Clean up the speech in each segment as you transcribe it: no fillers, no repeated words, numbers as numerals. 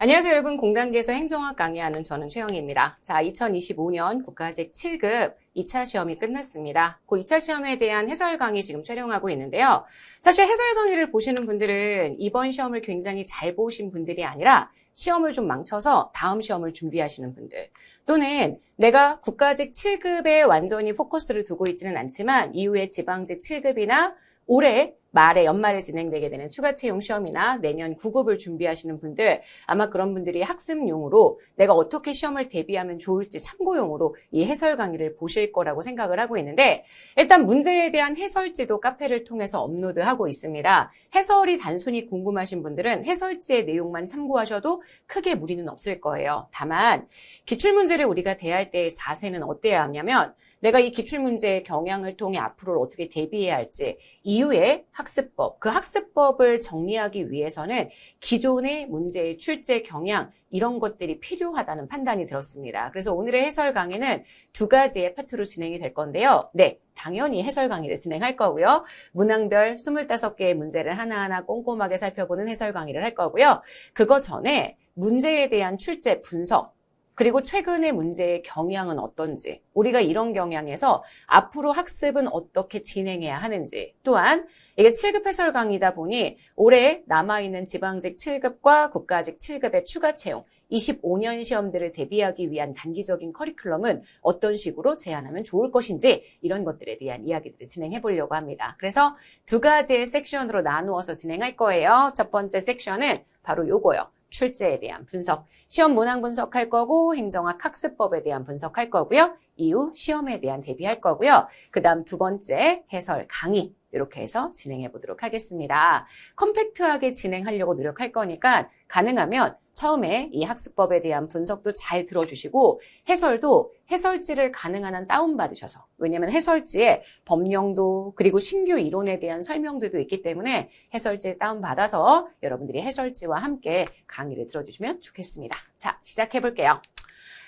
안녕하세요, 여러분. 공단기에서 행정학 강의하는 저는 최영희입니다. 자, 2025년 국가직 7급 2차 시험이 끝났습니다. 그 2차 시험에 대한 해설 강의 지금 촬영하고 있는데요. 사실 해설 강의를 보시는 분들은 이번 시험을 굉장히 잘 보신 분들이 아니라 시험을 좀 망쳐서 다음 시험을 준비하시는 분들, 또는 내가 국가직 7급에 완전히 포커스를 두고 있지는 않지만 이후에 지방직 7급이나 올해 말에 연말에 진행되게 되는 추가 채용 시험이나 내년 9급을 준비하시는 분들, 아마 그런 분들이 학습용으로 내가 어떻게 시험을 대비하면 좋을지 참고용으로 이 해설 강의를 보실 거라고 생각을 하고 있는데, 일단 문제에 대한 해설지도 카페를 통해서 업로드하고 있습니다. 해설이 단순히 궁금하신 분들은 해설지의 내용만 참고하셔도 크게 무리는 없을 거예요. 다만 기출문제를 우리가 대할 때의 자세는 어때야 하냐면, 내가 이 기출문제의 경향을 통해 앞으로 어떻게 대비해야 할지, 이후에 학습법, 그 학습법을 정리하기 위해서는 기존의 문제의 출제 경향, 이런 것들이 필요하다는 판단이 들었습니다. 그래서 오늘의 해설 강의는 두 가지의 파트로 진행이 될 건데요. 네, 당연히 해설 강의를 진행할 거고요. 문항별 25개의 문제를 하나하나 꼼꼼하게 살펴보는 해설 강의를 할 거고요. 그거 전에 문제에 대한 출제 분석, 그리고 최근의 문제의 경향은 어떤지, 우리가 이런 경향에서 앞으로 학습은 어떻게 진행해야 하는지, 또한 이게 7급 해설 강의다 보니 올해 남아있는 지방직 7급과 국가직 7급의 추가 채용, 25년 시험들을 대비하기 위한 단기적인 커리큘럼은 어떤 식으로 제안하면 좋을 것인지, 이런 것들에 대한 이야기들을 진행해 보려고 합니다. 그래서 두 가지의 섹션으로 나누어서 진행할 거예요. 첫 번째 섹션은 바로 요거요. 출제에 대한 분석, 시험 문항 분석할 거고 행정학 학습법에 대한 분석할 거고요. 이후 시험에 대한 대비할 거고요. 그 다음 두 번째 해설 강의, 이렇게 해서 진행해 보도록 하겠습니다. 컴팩트하게 진행하려고 노력할 거니까 가능하면 처음에 이 학습법에 대한 분석도 잘 들어주시고 해설도 해설지를 가능한 한 다운받으셔서, 왜냐하면 해설지에 법령도 그리고 신규 이론에 대한 설명들도 있기 때문에 해설지를 다운받아서 여러분들이 해설지와 함께 강의를 들어주시면 좋겠습니다. 자, 시작해 볼게요.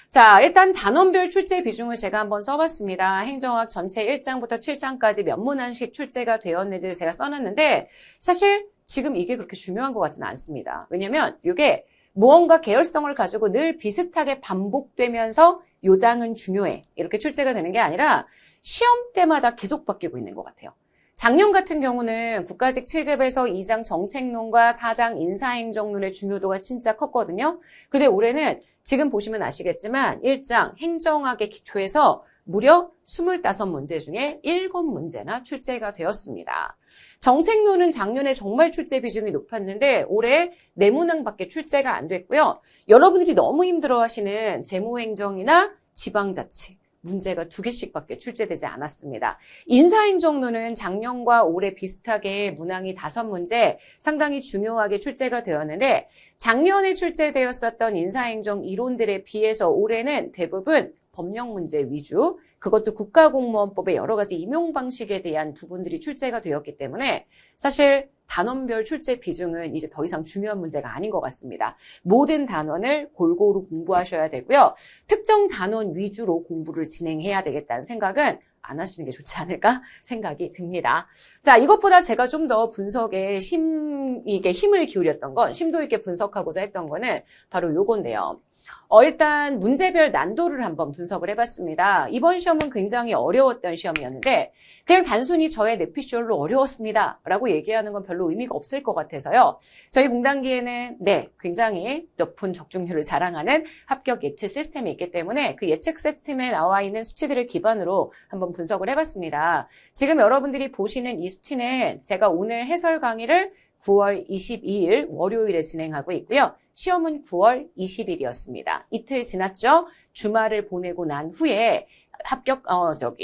자, 일단 단원별 출제 비중을 제가 한번 써봤습니다. 행정학 전체 1장부터 7장까지 몇 문항씩 출제가 되었는지를 제가 써놨는데, 사실 지금 이게 그렇게 중요한 것 같지는 않습니다. 왜냐면 이게 무언가 계열성을 가지고 늘 비슷하게 반복되면서 요 장은 중요해, 이렇게 출제가 되는 게 아니라 시험 때마다 계속 바뀌고 있는 것 같아요. 작년 같은 경우는 국가직 7급에서 2장 정책론과 4장 인사행정론의 중요도가 진짜 컸거든요. 근데 올해는 지금 보시면 아시겠지만 1장 행정학의 기초에서 무려 25문제 중에 7문제나 출제가 되었습니다. 정책론은 작년에 정말 출제 비중이 높았는데 올해 4문항밖에 출제가 안 됐고요. 여러분들이 너무 힘들어하시는 재무행정이나 지방자치, 문제가 2개씩밖에 출제되지 않았습니다. 인사행정론은 작년과 올해 비슷하게 문항이 5문제 상당히 중요하게 출제가 되었는데, 작년에 출제되었었던 인사행정 이론들에 비해서 올해는 대부분 법령 문제 위주, 그것도 국가공무원법의 여러 가지 임용 방식에 대한 부분들이 출제가 되었기 때문에 사실 단원별 출제 비중은 이제 더 이상 중요한 문제가 아닌 것 같습니다. 모든 단원을 골고루 공부하셔야 되고요. 특정 단원 위주로 공부를 진행해야 되겠다는 생각은 안 하시는 게 좋지 않을까 생각이 듭니다. 자, 이것보다 제가 좀 더 분석에 힘을 기울였던 건, 심도 있게 분석하고자 했던 거는 바로 요건데요. 일단 문제별 난도를 한번 분석을 해봤습니다. 이번 시험은 굉장히 어려웠던 시험이었는데 그냥 단순히 저의 내피셜로 어려웠습니다 라고 얘기하는 건 별로 의미가 없을 것 같아서요. 저희 공단기에는 굉장히 높은 적중률을 자랑하는 합격 예측 시스템이 있기 때문에 그 예측 시스템에 나와 있는 수치들을 기반으로 한번 분석을 해봤습니다. 지금 여러분들이 보시는 이 수치는 제가 오늘 해설 강의를 9월 22일 월요일에 진행하고 있고요. 시험은 9월 20일이었습니다. 이틀 지났죠? 주말을 보내고 난 후에 합격,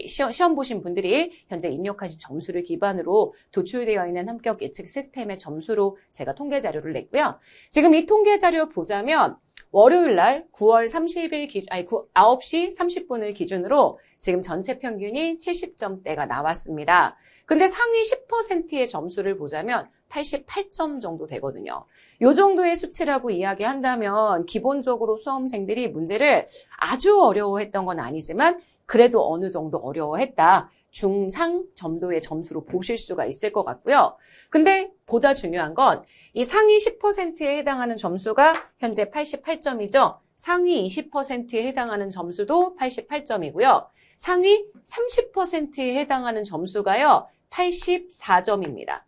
시험 보신 분들이 현재 입력하신 점수를 기반으로 도출되어 있는 합격 예측 시스템의 점수로 제가 통계 자료를 냈고요. 지금 이 통계 자료를 보자면 월요일 날 9월 30일 9시 30분을 기준으로 지금 전체 평균이 70점대가 나왔습니다. 근데 상위 10%의 점수를 보자면 88점 정도 되거든요. 이 정도의 수치라고 이야기한다면 기본적으로 수험생들이 문제를 아주 어려워했던 건 아니지만 그래도 어느 정도 어려워했다. 중상 정도의 점수로 보실 수가 있을 것 같고요. 근데 보다 중요한 건 이 상위 10%에 해당하는 점수가 현재 88점이죠. 상위 20%에 해당하는 점수도 88점이고요. 상위 30%에 해당하는 점수가요. 84점입니다.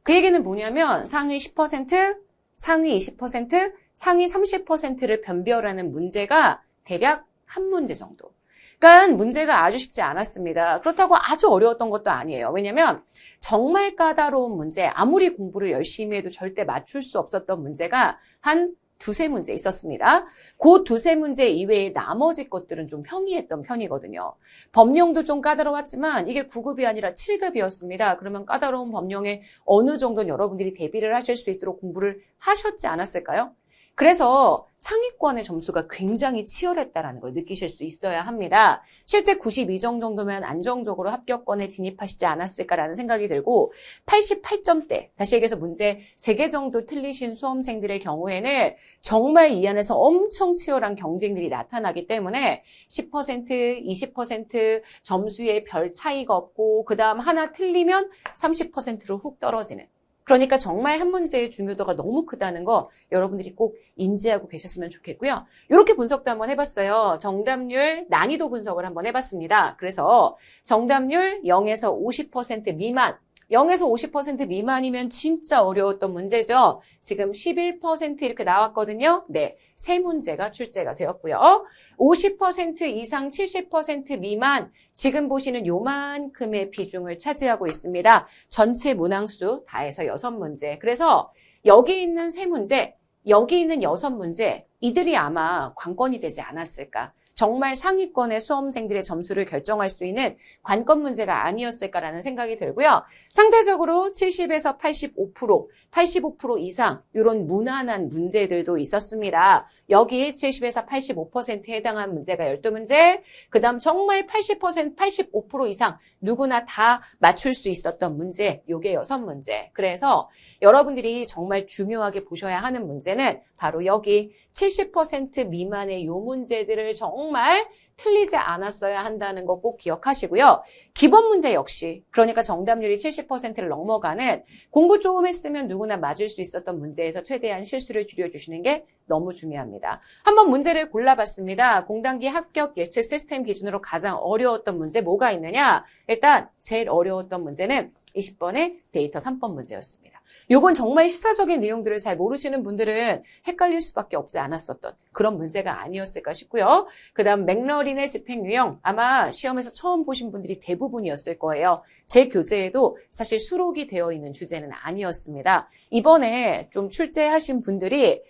그 얘기는 뭐냐면 상위 10%, 상위 20%, 상위 30%를 변별하는 문제가 대략 한 문제 정도. 그러니까 문제가 아주 쉽지 않았습니다. 그렇다고 아주 어려웠던 것도 아니에요. 왜냐면 정말 까다로운 문제, 아무리 공부를 열심히 해도 절대 맞출 수 없었던 문제가 한 두세 문제 있었습니다. 그 두세 문제 이외에 나머지 것들은 좀 평이했던 편이거든요. 법령도 좀 까다로웠지만 이게 9급이 아니라 7급이었습니다. 그러면 까다로운 법령에 어느 정도는 여러분들이 대비를 하실 수 있도록 공부를 하셨지 않았을까요? 그래서 상위권의 점수가 굉장히 치열했다는 걸 느끼실 수 있어야 합니다. 실제 92점 정도면 안정적으로 합격권에 진입하시지 않았을까라는 생각이 들고 88점대, 다시 얘기해서 문제 3개 정도 틀리신 수험생들의 경우에는 정말 이 안에서 엄청 치열한 경쟁들이 나타나기 때문에 10%, 20% 점수에 별 차이가 없고 그 다음 하나 틀리면 30%로 훅 떨어지는, 그러니까 정말 한 문제의 중요도가 너무 크다는 거 여러분들이 꼭 인지하고 계셨으면 좋겠고요. 이렇게 분석도 한번 해봤어요. 정답률 난이도 분석을 한번 해봤습니다. 그래서 정답률 0에서 50% 미만, 0에서 50% 미만이면 진짜 어려웠던 문제죠. 지금 11% 이렇게 나왔거든요. 네, 3문제가 출제가 되었고요. 50% 이상 70% 미만, 지금 보시는 요만큼의 비중을 차지하고 있습니다. 전체 문항수 다 해서 6문제. 그래서 여기 있는 3문제, 여기 있는 6문제, 이들이 아마 관건이 되지 않았을까. 정말 상위권의 수험생들의 점수를 결정할 수 있는 관건 문제가 아니었을까라는 생각이 들고요. 상대적으로 70에서 85% 이상 이런 무난한 문제들도 있었습니다. 여기 70에서 85%에 해당한 문제가 12문제, 그 다음 정말 80%, 85% 이상 누구나 다 맞출 수 있었던 문제, 요게 6문제. 그래서 여러분들이 정말 중요하게 보셔야 하는 문제는 바로 여기 70% 미만의 요 문제들을 정말 틀리지 않았어야 한다는 거 꼭 기억하시고요. 기본 문제 역시, 그러니까 정답률이 70%를 넘어가는, 공부 조금 했으면 누구나 맞을 수 있었던 문제에서 최대한 실수를 줄여주시는 게 너무 중요합니다. 한번 문제를 골라봤습니다. 공단기 합격 예측 시스템 기준으로 가장 어려웠던 문제 뭐가 있느냐? 일단 제일 어려웠던 문제는 20번의 데이터 3번 문제였습니다. 요건 정말 시사적인 내용들을 잘 모르시는 분들은 헷갈릴 수밖에 없지 않았었던 그런 문제가 아니었을까 싶고요. 그 다음 맥러린의 집행 유형, 아마 시험에서 처음 보신 분들이 대부분이었을 거예요. 제 교재에도 사실 수록이 되어 있는 주제는 아니었습니다. 이번에 좀 출제하신 분들이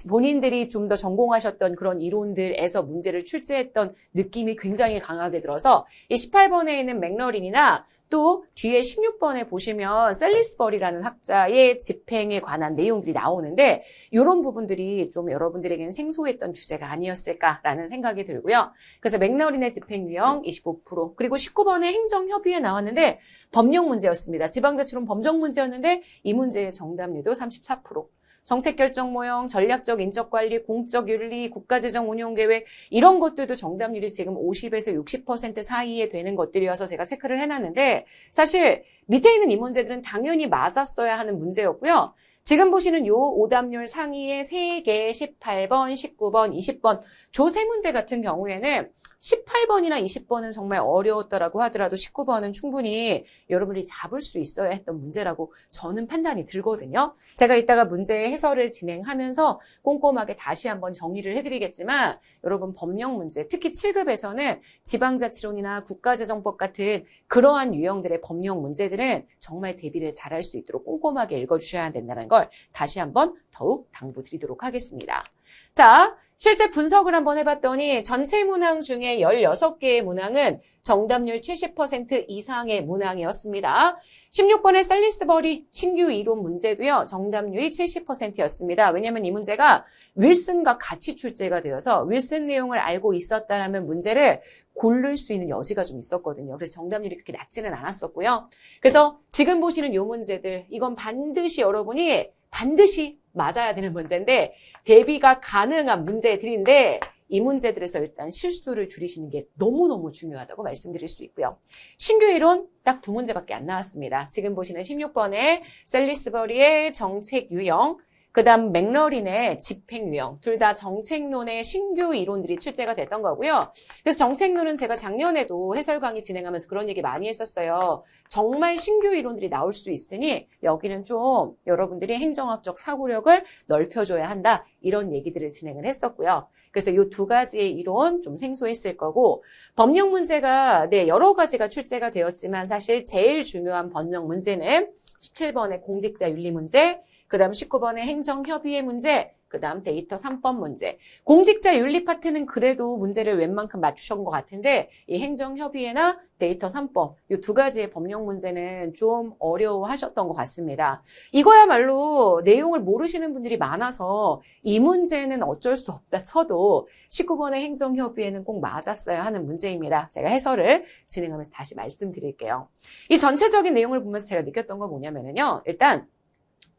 본인들이 좀 더 전공하셨던 그런 이론들에서 문제를 출제했던 느낌이 굉장히 강하게 들어서 이 18번에 있는 맥러린이나 또 뒤에 16번에 보시면 셀리스버리라는 학자의 집행에 관한 내용들이 나오는데 이런 부분들이 좀 여러분들에게는 생소했던 주제가 아니었을까라는 생각이 들고요. 그래서 맥러린의 집행 유형 25%, 그리고 19번에 행정협의회 나왔는데 법령 문제였습니다. 지방자치론 범정 문제였는데 이 문제의 정답률도 34%. 정책결정 모형, 전략적 인적관리, 공적 윤리, 국가재정 운용계획 이런 것들도 정답률이 지금 50에서 60% 사이에 되는 것들이어서 제가 체크를 해놨는데 사실 밑에 있는 이 문제들은 당연히 맞았어야 하는 문제였고요. 지금 보시는 요 오답률 상위의 3개, 18번, 19번, 20번 조 세 문제 같은 경우에는 18번이나 20번은 정말 어려웠더라고 하더라도 19번은 충분히 여러분들이 잡을 수 있어야 했던 문제라고 저는 판단이 들거든요. 제가 이따가 문제 해설을 진행하면서 꼼꼼하게 다시 한번 정리를 해드리겠지만 여러분 법령 문제, 특히 7급에서는 지방자치론이나 국가재정법 같은 그러한 유형들의 법령 문제들은 정말 대비를 잘할 수 있도록 꼼꼼하게 읽어주셔야 된다는 걸 다시 한번 더욱 당부드리도록 하겠습니다. 자, 실제 분석을 한번 해봤더니 전체 문항 중에 16개의 문항은 정답률 70% 이상의 문항이었습니다. 16번의 셀리스버리 신규 이론 문제도요. 정답률이 70%였습니다. 왜냐하면 이 문제가 윌슨과 같이 출제가 되어서 윌슨 내용을 알고 있었다라면 문제를 고를 수 있는 여지가 좀 있었거든요. 그래서 정답률이 그렇게 낮지는 않았었고요. 그래서 지금 보시는 이 문제들, 이건 반드시 여러분이 반드시 맞아야 되는 문제인데 대비가 가능한 문제들인데 이 문제들에서 일단 실수를 줄이시는 게 너무너무 중요하다고 말씀드릴 수 있고요. 신규 이론 딱 2문제밖에 안 나왔습니다. 지금 보시는 16번에 셀리스버리의 정책 유형, 그 다음 맥러린의 집행 유형, 둘 다 정책론의 신규 이론들이 출제가 됐던 거고요. 그래서 정책론은 제가 작년에도 해설 강의 진행하면서 그런 얘기 많이 했었어요. 정말 신규 이론들이 나올 수 있으니 여기는 좀 여러분들이 행정학적 사고력을 넓혀줘야 한다. 이런 얘기들을 진행을 했었고요. 그래서 이 2가지의 이론 좀 생소했을 거고, 법령 문제가 여러 가지가 출제가 되었지만 사실 제일 중요한 법령 문제는 17번의 공직자 윤리 문제, 그 다음 19번의 행정협의회 문제, 그 다음 데이터 3법 문제. 공직자 윤리 파트는 그래도 문제를 웬만큼 맞추신 것 같은데 이 행정협의회나 데이터 3법 이 2가지의 법령 문제는 좀 어려워하셨던 것 같습니다. 이거야말로 내용을 모르시는 분들이 많아서 이 문제는 어쩔 수 없다 쳐도 19번의 행정협의회는 꼭 맞았어야 하는 문제입니다. 제가 해설을 진행하면서 다시 말씀드릴게요. 이 전체적인 내용을 보면서 제가 느꼈던 건 뭐냐면요. 일단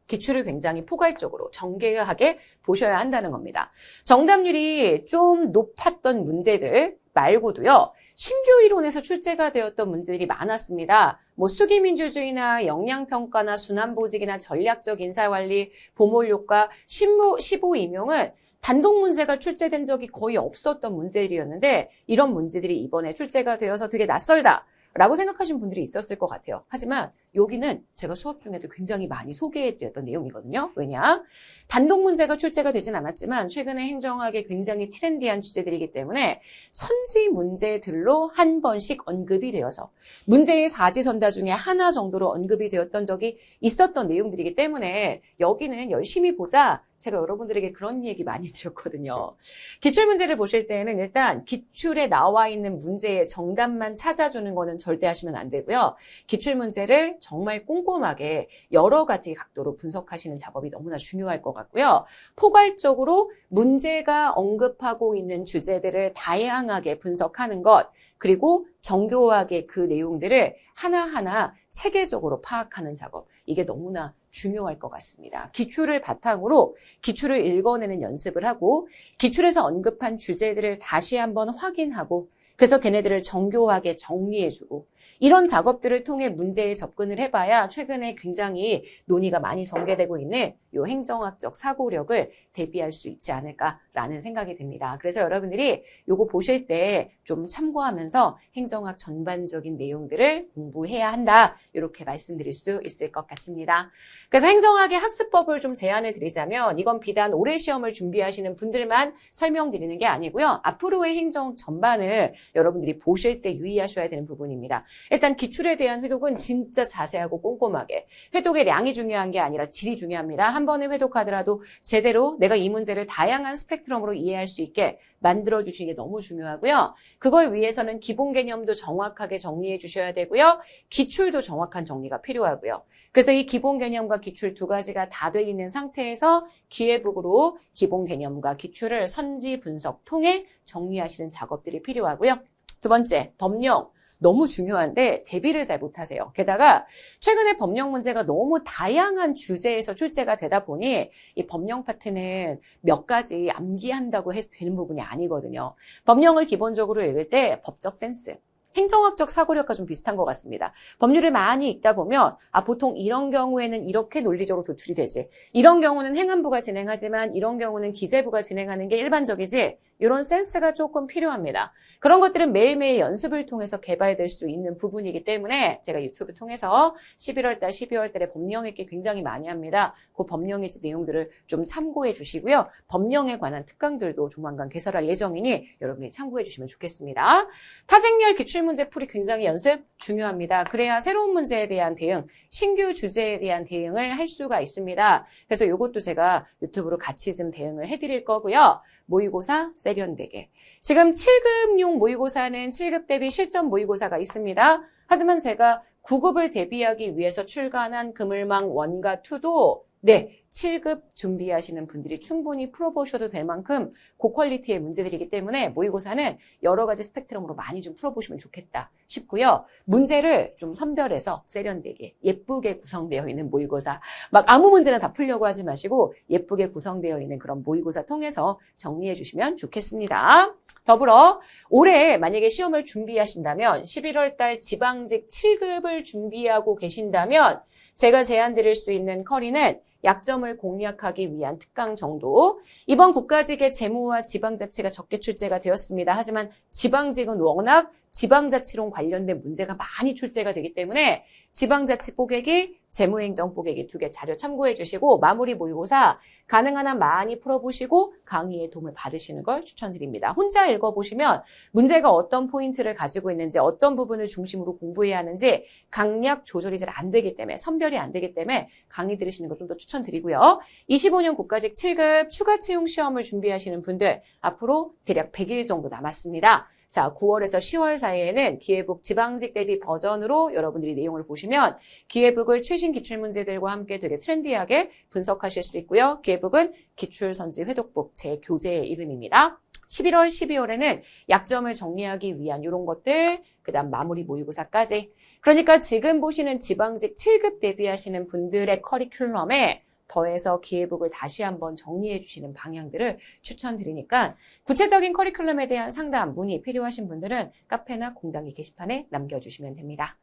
기출을 굉장히 포괄적으로 정교하게 보셔야 한다는 겁니다. 정답률이 좀 높았던 문제들 말고도요. 신규 이론에서 출제가 되었던 문제들이 많았습니다. 수기민주주의나 역량평가나 순환보직이나 전략적 인사관리, 보몰효과, 15 임용은 단독 문제가 출제된 적이 거의 없었던 문제들이었는데 이런 문제들이 이번에 출제가 되어서 되게 낯설다. 라고 생각하시는 분들이 있었을 것 같아요. 하지만 여기는 제가 수업 중에도 굉장히 많이 소개해드렸던 내용이거든요. 왜냐? 단독 문제가 출제가 되진 않았지만 최근에 행정학에 굉장히 트렌디한 주제들이기 때문에 선지 문제들로 한 번씩 언급이 되어서 문제의 사지선다 중에 하나 정도로 언급이 되었던 적이 있었던 내용들이기 때문에 여기는 열심히 보자. 제가 여러분들에게 그런 얘기 많이 드렸거든요. 기출문제를 보실 때는 일단 기출에 나와 있는 문제의 정답만 찾아주는 거는 절대 하시면 안 되고요. 기출문제를 정말 꼼꼼하게 여러 가지 각도로 분석하시는 작업이 너무나 중요할 것 같고요. 포괄적으로 문제가 언급하고 있는 주제들을 다양하게 분석하는 것, 그리고 정교하게 그 내용들을 하나하나 체계적으로 파악하는 작업. 이게 너무나 중요할 것 같습니다. 기출을 바탕으로 기출을 읽어내는 연습을 하고 기출에서 언급한 주제들을 다시 한번 확인하고 그래서 걔네들을 정교하게 정리해주고 이런 작업들을 통해 문제에 접근을 해봐야 최근에 굉장히 논의가 많이 전개되고 있는 이 행정학적 사고력을 대비할 수 있지 않을까라는 생각이 듭니다. 그래서 여러분들이 이거 보실 때 좀 참고하면서 행정학 전반적인 내용들을 공부해야 한다. 이렇게 말씀드릴 수 있을 것 같습니다. 그래서 행정학의 학습법을 좀 제안을 드리자면 이건 비단 올해 시험을 준비하시는 분들만 설명드리는 게 아니고요. 앞으로의 행정 전반을 여러분들이 보실 때 유의하셔야 되는 부분입니다. 일단 기출에 대한 회독은 진짜 자세하고 꼼꼼하게. 회독의 량이 중요한 게 아니라 질이 중요합니다. 한 번에 회독하더라도 제대로 내가 이 문제를 다양한 스펙트럼으로 이해할 수 있게 만들어주시는 게 너무 중요하고요. 그걸 위해서는 기본 개념도 정확하게 정리해 주셔야 되고요. 기출도 정확한 정리가 필요하고요. 그래서 이 기본 개념과 기출 2가지가 다 돼 있는 상태에서 기회북으로 기본 개념과 기출을 선지 분석 통해 정리하시는 작업들이 필요하고요. 2번째, 법령. 너무 중요한데 대비를 잘 못하세요. 게다가 최근에 법령 문제가 너무 다양한 주제에서 출제가 되다 보니 이 법령 파트는 몇 가지 암기한다고 해서 되는 부분이 아니거든요. 법령을 기본적으로 읽을 때 법적 센스, 행정학적 사고력과 좀 비슷한 것 같습니다. 법률을 많이 읽다 보면 보통 이런 경우에는 이렇게 논리적으로 도출이 되지. 이런 경우는 행안부가 진행하지만 이런 경우는 기재부가 진행하는 게 일반적이지. 이런 센스가 조금 필요합니다. 그런 것들은 매일매일 연습을 통해서 개발될 수 있는 부분이기 때문에 제가 유튜브 통해서 11월 달, 12월 달에 법령 읽기 굉장히 많이 합니다. 그 법령의 내용들을 좀 참고해 주시고요. 법령에 관한 특강들도 조만간 개설할 예정이니 여러분이 참고해 주시면 좋겠습니다. 타쟁열 기출문제 풀이 굉장히 연습 중요합니다. 그래야 새로운 문제에 대한 대응, 신규 주제에 대한 대응을 할 수가 있습니다. 그래서 이것도 제가 유튜브로 같이 좀 대응을 해드릴 거고요. 모의고사 세련되게. 지금 7급용 모의고사는 7급 대비 실전 모의고사가 있습니다. 하지만 제가 9급을 대비하기 위해서 출간한 그물망 1과 2도 네, 7급 준비하시는 분들이 충분히 풀어보셔도 될 만큼 고퀄리티의 문제들이기 때문에 모의고사는 여러 가지 스펙트럼으로 많이 좀 풀어보시면 좋겠다 싶고요. 문제를 좀 선별해서 세련되게 예쁘게 구성되어 있는 모의고사, 막 아무 문제나 다 풀려고 하지 마시고 예쁘게 구성되어 있는 그런 모의고사 통해서 정리해 주시면 좋겠습니다. 더불어 올해 만약에 시험을 준비하신다면 11월 달 지방직 7급을 준비하고 계신다면 제가 제안 드릴 수 있는 커리는 약점을 공략하기 위한 특강 정도. 이번 국가직의 재무와 지방자치가 적게 출제가 되었습니다. 하지만 지방직은 워낙 지방자치론 관련된 문제가 많이 출제가 되기 때문에 지방자치 뽀개기, 재무행정 뽀개기 2개 자료 참고해 주시고 마무리 모의고사 가능한 한 많이 풀어보시고 강의의 도움을 받으시는 걸 추천드립니다. 혼자 읽어보시면 문제가 어떤 포인트를 가지고 있는지 어떤 부분을 중심으로 공부해야 하는지 강약 조절이 잘 안 되기 때문에 선별이 안 되기 때문에 강의 들으시는 걸 좀 더 추천드리고요. 25년 국가직 7급 추가 채용 시험을 준비하시는 분들 앞으로 대략 100일 정도 남았습니다. 자, 9월에서 10월 사이에는 기회북 지방직 대비 버전으로 여러분들이 내용을 보시면 기회북을 최신 기출문제들과 함께 되게 트렌디하게 분석하실 수 있고요. 기회북은 기출선지 회독북 재교재의 이름입니다. 11월, 12월에는 약점을 정리하기 위한 이런 것들, 그 다음 마무리 모의고사까지. 그러니까 지금 보시는 지방직 7급 대비하시는 분들의 커리큘럼에 더해서 기회북을 다시 한번 정리해 주시는 방향들을 추천드리니까 구체적인 커리큘럼에 대한 상담, 문의 필요하신 분들은 카페나 공당기 게시판에 남겨주시면 됩니다.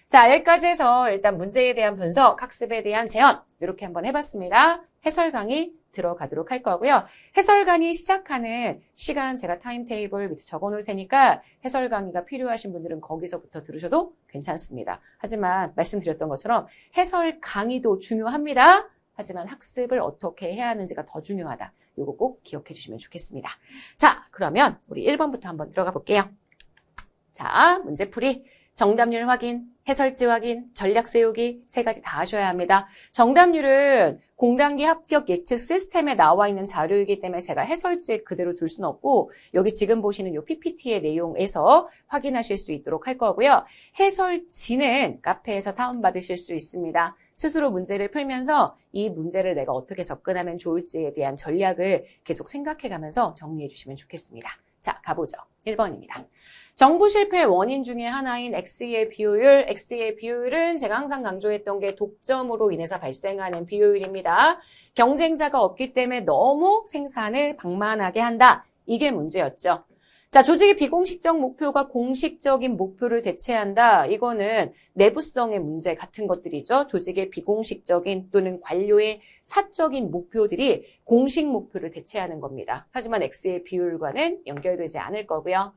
자, 여기까지 해서 일단 문제에 대한 분석, 학습에 대한 제언 이렇게 한번 해봤습니다. 해설 강의 들어가도록 할 거고요. 해설 강의 시작하는 시간 제가 타임테이블 밑에 적어놓을 테니까 해설 강의가 필요하신 분들은 거기서부터 들으셔도 괜찮습니다. 하지만 말씀드렸던 것처럼 해설 강의도 중요합니다. 하지만 학습을 어떻게 해야 하는지가 더 중요하다. 이거 꼭 기억해 주시면 좋겠습니다. 자, 그러면 우리 1번부터 한번 들어가 볼게요. 자, 문제풀이, 정답률 확인, 해설지 확인, 전략 세우기 세 가지 다 하셔야 합니다. 정답률은 공단기 합격 예측 시스템에 나와 있는 자료이기 때문에 제가 해설지 그대로 둘 수는 없고 여기 지금 보시는 이 PPT의 내용에서 확인하실 수 있도록 할 거고요. 해설지는 카페에서 다운받으실 수 있습니다. 스스로 문제를 풀면서 이 문제를 내가 어떻게 접근하면 좋을지에 대한 전략을 계속 생각해가면서 정리해 주시면 좋겠습니다. 자, 가보죠. 1번입니다. 정부 실패의 원인 중에 하나인 X의 비효율. X의 비효율은 제가 항상 강조했던 게 독점으로 인해서 발생하는 비효율입니다. 경쟁자가 없기 때문에 너무 생산을 방만하게 한다. 이게 문제였죠. 자, 조직의 비공식적 목표가 공식적인 목표를 대체한다. 이거는 내부성의 문제 같은 것들이죠. 조직의 비공식적인 또는 관료의 사적인 목표들이 공식 목표를 대체하는 겁니다. 하지만 X의 비율과는 연결되지 않을 거고요.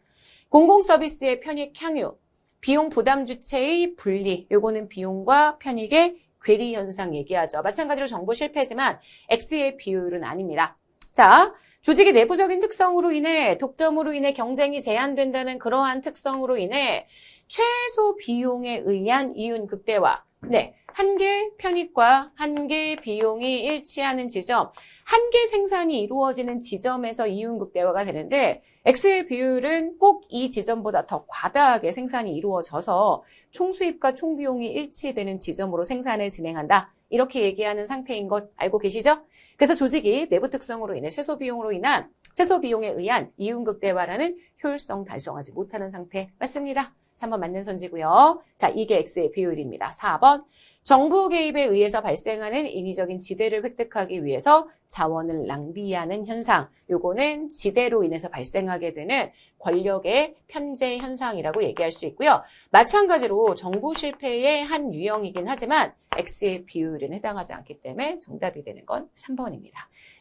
공공서비스의 편익 향유, 비용 부담 주체의 분리, 요거는 비용과 편익의 괴리 현상 얘기하죠. 마찬가지로 정부 실패지만 X의 비율은 아닙니다. 자, 조직의 내부적인 특성으로 인해 독점으로 인해 경쟁이 제한된다는 그러한 특성으로 인해 최소 비용에 의한 이윤 극대화. 네, 한계 편익과 한계 비용이 일치하는 지점, 한계 생산이 이루어지는 지점에서 이윤 극대화가 되는데 X의 비율은 꼭 이 지점보다 더 과다하게 생산이 이루어져서 총수입과 총비용이 일치되는 지점으로 생산을 진행한다. 이렇게 얘기하는 상태인 것 알고 계시죠? 그래서 조직이 내부 특성으로 인해 최소 비용에 의한 이윤 극대화라는 효율성 달성하지 못하는 상태 맞습니다. 3번 맞는 선지고요. 자, 이게 X의 비율입니다. 4번 정부 개입에 의해서 발생하는 인위적인 지대를 획득하기 위해서 자원을 낭비하는 현상. 요거는 지대로 인해서 발생하게 되는 권력의 편제 현상이라고 얘기할 수 있고요. 마찬가지로 정부 실패의 한 유형이긴 하지만 X의 비율은 해당하지 않기 때문에 정답이 되는 건 3번입니다.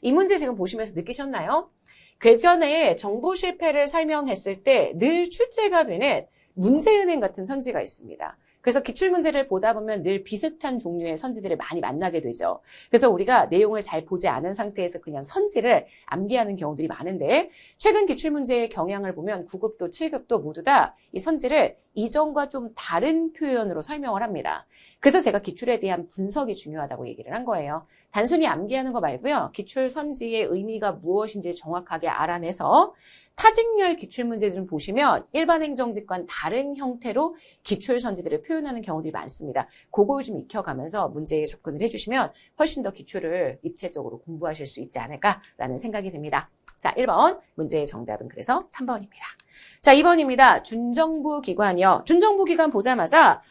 이 문제 지금 보시면서 느끼셨나요? 궤변에 정부 실패를 설명했을 때 늘 출제가 되는 문제은행 같은 선지가 있습니다. 그래서 기출문제를 보다 보면 늘 비슷한 종류의 선지들을 많이 만나게 되죠. 그래서 우리가 내용을 잘 보지 않은 상태에서 그냥 선지를 암기하는 경우들이 많은데 최근 기출문제의 경향을 보면 9급도 7급도 모두 다 이 선지를 이전과 좀 다른 표현으로 설명을 합니다. 그래서 제가 기출에 대한 분석이 중요하다고 얘기를 한 거예요. 단순히 암기하는 거 말고요. 기출 선지의 의미가 무엇인지 정확하게 알아내서 타직렬 기출문제 좀 보시면 일반 행정직과는 다른 형태로 기출 선지들을 표현하는 경우들이 많습니다. 그걸 좀 익혀가면서 문제에 접근을 해주시면 훨씬 더 기출을 입체적으로 공부하실 수 있지 않을까라는 생각이 듭니다. 자, 1번 문제의 정답은 그래서 3번입니다. 자, 2번입니다. 준정부 기관이요. 준정부 기관 보자마자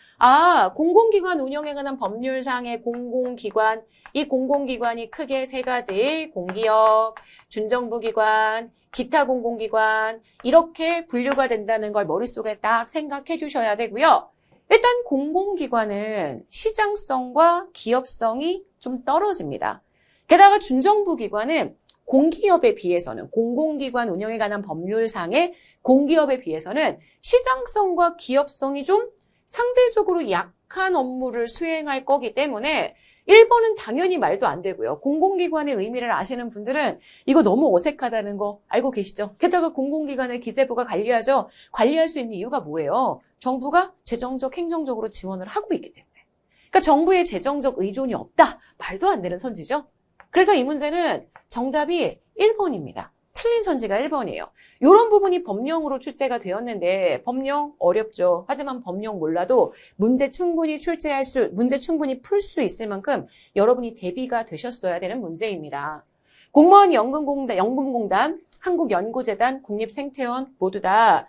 공공기관 운영에 관한 법률상의 공공기관, 이 공공기관이 크게 세 가지, 공기업, 준정부기관, 기타 공공기관 이렇게 분류가 된다는 걸 머릿속에 딱 생각해 주셔야 되고요. 일단 공공기관은 시장성과 기업성이 좀 떨어집니다. 게다가 준정부기관은 공기업에 비해서는 공공기관 운영에 관한 법률상의 공기업에 비해서는 시장성과 기업성이 좀 상대적으로 약한 업무를 수행할 거기 때문에 1번은 당연히 말도 안 되고요. 공공기관의 의미를 아시는 분들은 이거 너무 어색하다는 거 알고 계시죠? 게다가 공공기관을 기재부가 관리하죠. 관리할 수 있는 이유가 뭐예요? 정부가 재정적, 행정적으로 지원을 하고 있기 때문에. 그러니까 정부의 재정적 의존이 없다. 말도 안 되는 선지죠. 그래서 이 문제는 정답이 1번입니다. 틀린 선지가 1번이에요. 이런 부분이 법령으로 출제가 되었는데 법령 어렵죠. 하지만 법령 몰라도 문제 충분히 문제 충분히 풀 수 있을 만큼 여러분이 대비가 되셨어야 되는 문제입니다. 공무원 연금공단, 한국연구재단, 국립생태원 모두 다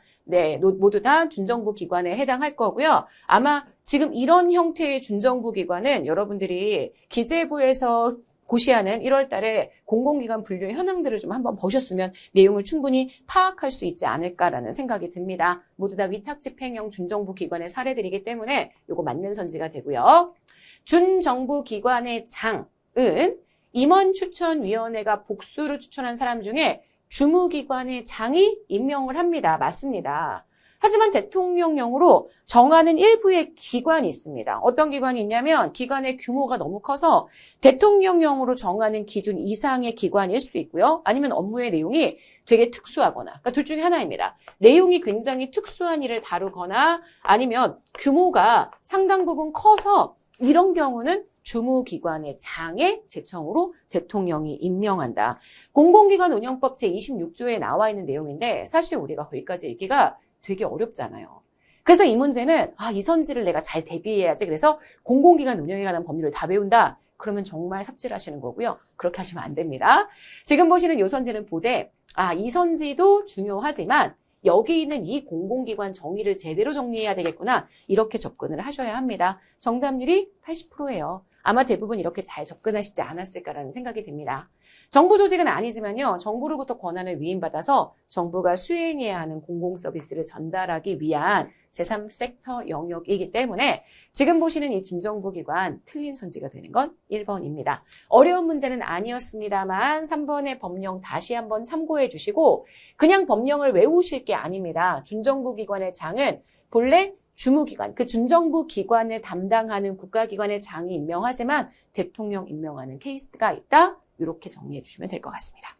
준정부 기관에 해당할 거고요. 아마 지금 이런 형태의 준정부 기관은 여러분들이 기재부에서 고시하는 1월 달에 공공기관 분류의 현황들을 좀 한번 보셨으면 내용을 충분히 파악할 수 있지 않을까라는 생각이 듭니다. 모두 다 위탁집행형 준정부 기관의 사례들이기 때문에 이거 맞는 선지가 되고요. 준정부 기관의 장은 임원추천위원회가 복수로 추천한 사람 중에 주무기관의 장이 임명을 합니다. 맞습니다. 하지만 대통령령으로 정하는 일부의 기관이 있습니다. 어떤 기관이 있냐면 기관의 규모가 너무 커서 대통령령으로 정하는 기준 이상의 기관일 수도 있고요. 아니면 업무의 내용이 되게 특수하거나, 그러니까 둘 중에 하나입니다. 내용이 굉장히 특수한 일을 다루거나 아니면 규모가 상당 부분 커서 이런 경우는 주무기관의 장의 제청으로 대통령이 임명한다. 공공기관 운영법 제26조에 나와 있는 내용인데 사실 우리가 거기까지 읽기가 되게 어렵잖아요. 그래서 이 문제는 이 선지를 내가 잘 대비해야지. 그래서 공공기관 운영에 관한 법률을 다 배운다. 그러면 정말 삽질하시는 거고요. 그렇게 하시면 안 됩니다. 지금 보시는 이 선지는 보되 이 선지도 중요하지만 여기 있는 이 공공기관 정의를 제대로 정리해야 되겠구나. 이렇게 접근을 하셔야 합니다. 정답률이 80%예요. 아마 대부분 이렇게 잘 접근하시지 않았을까라는 생각이 듭니다. 정부 조직은 아니지만요. 정부로부터 권한을 위임받아서 정부가 수행해야 하는 공공서비스를 전달하기 위한 제3섹터 영역이기 때문에 지금 보시는 이 준정부 기관 틀린 선지가 되는 건 1번입니다. 어려운 문제는 아니었습니다만 3번의 법령 다시 한번 참고해 주시고 그냥 법령을 외우실 게 아닙니다. 준정부 기관의 장은 본래 주무기관, 그 준정부 기관을 담당하는 국가기관의 장이 임명하지만 대통령 임명하는 케이스가 있다. 이렇게 정리해 주시면 될 것 같습니다.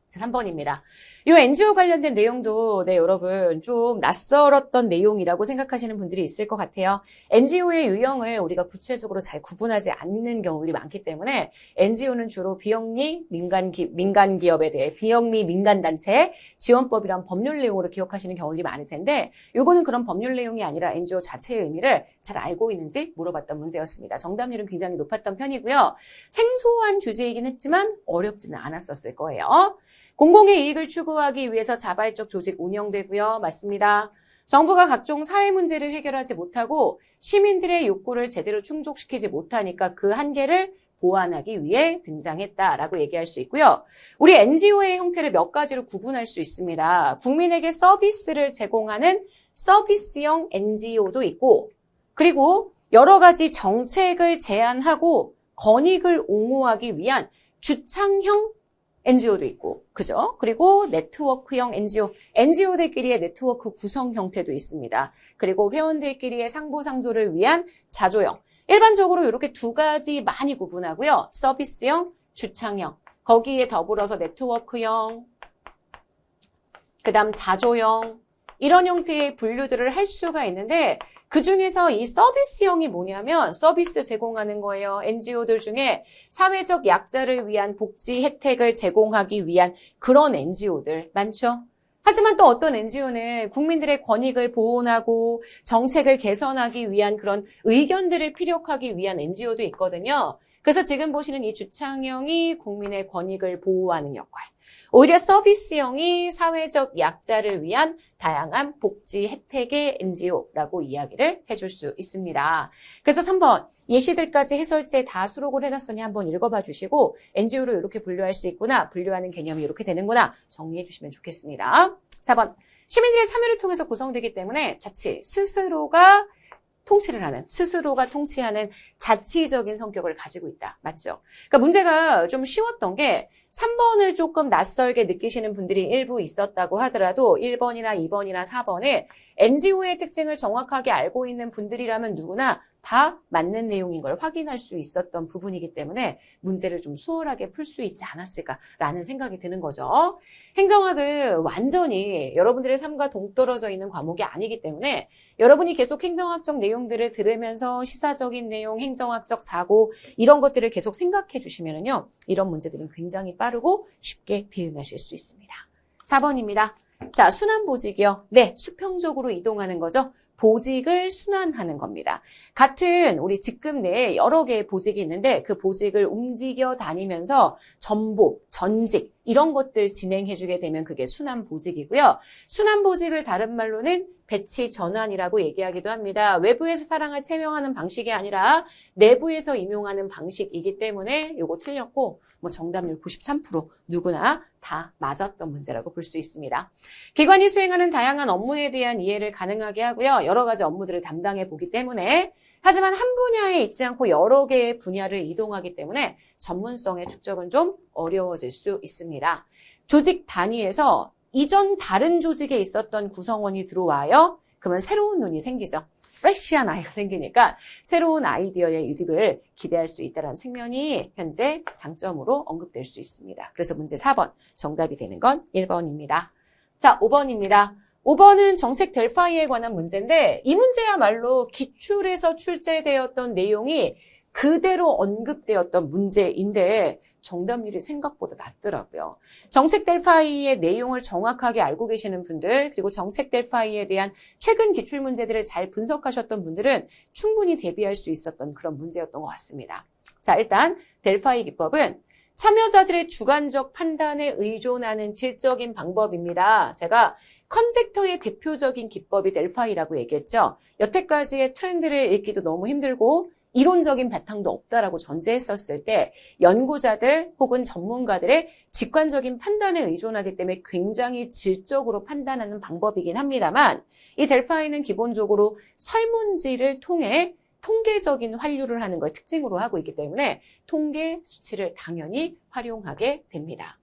자, 3번입니다. 이 NGO 관련된 내용도 여러분 좀 낯설었던 내용이라고 생각하시는 분들이 있을 것 같아요. NGO의 유형을 우리가 구체적으로 잘 구분하지 않는 경우들이 많기 때문에 NGO는 주로 비영리 민간기업에 대해 비영리 민간단체 지원법이란 법률 내용으로 기억하시는 경우들이 많을 텐데 이거는 그런 법률 내용이 아니라 NGO 자체의 의미를 잘 알고 있는지 물어봤던 문제였습니다. 정답률은 굉장히 높았던 편이고요. 생소한 주제이긴 했지만 어렵지는 않았었을 거예요. 공공의 이익을 추구하기 위해서 자발적 조직 운영되고요. 맞습니다. 정부가 각종 사회 문제를 해결하지 못하고 시민들의 욕구를 제대로 충족시키지 못하니까 그 한계를 보완하기 위해 등장했다라고 얘기할 수 있고요. 우리 NGO의 형태를 몇 가지로 구분할 수 있습니다. 국민에게 서비스를 제공하는 서비스형 NGO도 있고 그리고 여러 가지 정책을 제안하고 권익을 옹호하기 위한 주창형 NGO도 있고, 그죠? 그리고 네트워크형 NGO, NGO들끼리의 네트워크 구성 형태도 있습니다. 그리고 회원들끼리의 상부상조를 위한 자조형. 일반적으로 이렇게 두 가지 많이 구분하고요. 서비스형, 주창형. 거기에 더불어서 네트워크형, 그 다음 자조형. 이런 형태의 분류들을 할 수가 있는데 그 중에서 이 서비스형이 뭐냐면 서비스 제공하는 거예요. NGO들 중에 사회적 약자를 위한 복지 혜택을 제공하기 위한 그런 NGO들 많죠. 하지만 또 어떤 NGO는 국민들의 권익을 보호하고 정책을 개선하기 위한 그런 의견들을 피력하기 위한 NGO도 있거든요. 그래서 지금 보시는 이 주창형이 국민의 권익을 보호하는 역할. 오히려 서비스형이 사회적 약자를 위한 다양한 복지 혜택의 NGO라고 이야기를 해줄 수 있습니다. 그래서 3번 예시들까지 해설지에 다 수록을 해놨으니 한번 읽어봐 주시고 NGO로 이렇게 분류할 수 있구나, 분류하는 개념이 이렇게 되는구나 정리해 주시면 좋겠습니다. 4번 시민들의 참여를 통해서 구성되기 때문에 자칫 스스로가 통치하는 자치적인 성격을 가지고 있다. 맞죠? 그러니까 문제가 좀 쉬웠던 게 3번을 조금 낯설게 느끼시는 분들이 일부 있었다고 하더라도 1번이나 2번이나 4번에 NGO의 특징을 정확하게 알고 있는 분들이라면 누구나 다 맞는 내용인 걸 확인할 수 있었던 부분이기 때문에 문제를 좀 수월하게 풀 수 있지 않았을까라는 생각이 드는 거죠. 행정학은 완전히 여러분들의 삶과 동떨어져 있는 과목이 아니기 때문에 여러분이 계속 행정학적 내용들을 들으면서 시사적인 내용, 행정학적 사고 이런 것들을 계속 생각해 주시면요. 이런 문제들은 굉장히 빠르고 쉽게 대응하실 수 있습니다. 4번입니다. 자, 순환보직이요. 네, 수평적으로 이동하는 거죠. 보직을 순환하는 겁니다. 같은 우리 직급 내에 여러 개의 보직이 있는데 그 보직을 움직여 다니면서 전보, 전직 이런 것들 진행해주게 되면 그게 순환보직이고요. 순환보직을 다른 말로는 배치 전환이라고 얘기하기도 합니다. 외부에서 사람을 채용하는 방식이 아니라 내부에서 임용하는 방식이기 때문에 이거 틀렸고 정답률 93% 누구나 다 맞았던 문제라고 볼 수 있습니다. 기관이 수행하는 다양한 업무에 대한 이해를 가능하게 하고요. 여러 가지 업무들을 담당해 보기 때문에 하지만 한 분야에 있지 않고 여러 개의 분야를 이동하기 때문에 전문성의 축적은 좀 어려워질 수 있습니다. 조직 단위에서 이전 다른 조직에 있었던 구성원이 들어와요. 그러면 새로운 눈이 생기죠. 프레시한 아이가 생기니까 새로운 아이디어의 유입을 기대할 수 있다는 측면이 현재 장점으로 언급될 수 있습니다. 그래서 문제 4번 정답이 되는 건 1번입니다. 자, 5번입니다. 5번은 정책 델파이에 관한 문제인데 이 문제야말로 기출에서 출제되었던 내용이 그대로 언급되었던 문제인데 정답률이 생각보다 낮더라고요. 정책 델파이의 내용을 정확하게 알고 계시는 분들 그리고 정책 델파이에 대한 최근 기출 문제들을 잘 분석하셨던 분들은 충분히 대비할 수 있었던 그런 문제였던 것 같습니다. 자, 일단 델파이 기법은 참여자들의 주관적 판단에 의존하는 질적인 방법입니다. 제가 컨젝터의 대표적인 기법이 델파이라고 얘기했죠. 여태까지의 트렌드를 읽기도 너무 힘들고 이론적인 바탕도 없다라고 전제했었을 때 연구자들 혹은 전문가들의 직관적인 판단에 의존하기 때문에 굉장히 질적으로 판단하는 방법이긴 합니다만 이 델파이는 기본적으로 설문지를 통해 통계적인 환류를 하는 걸 특징으로 하고 있기 때문에 통계 수치를 당연히 활용하게 됩니다.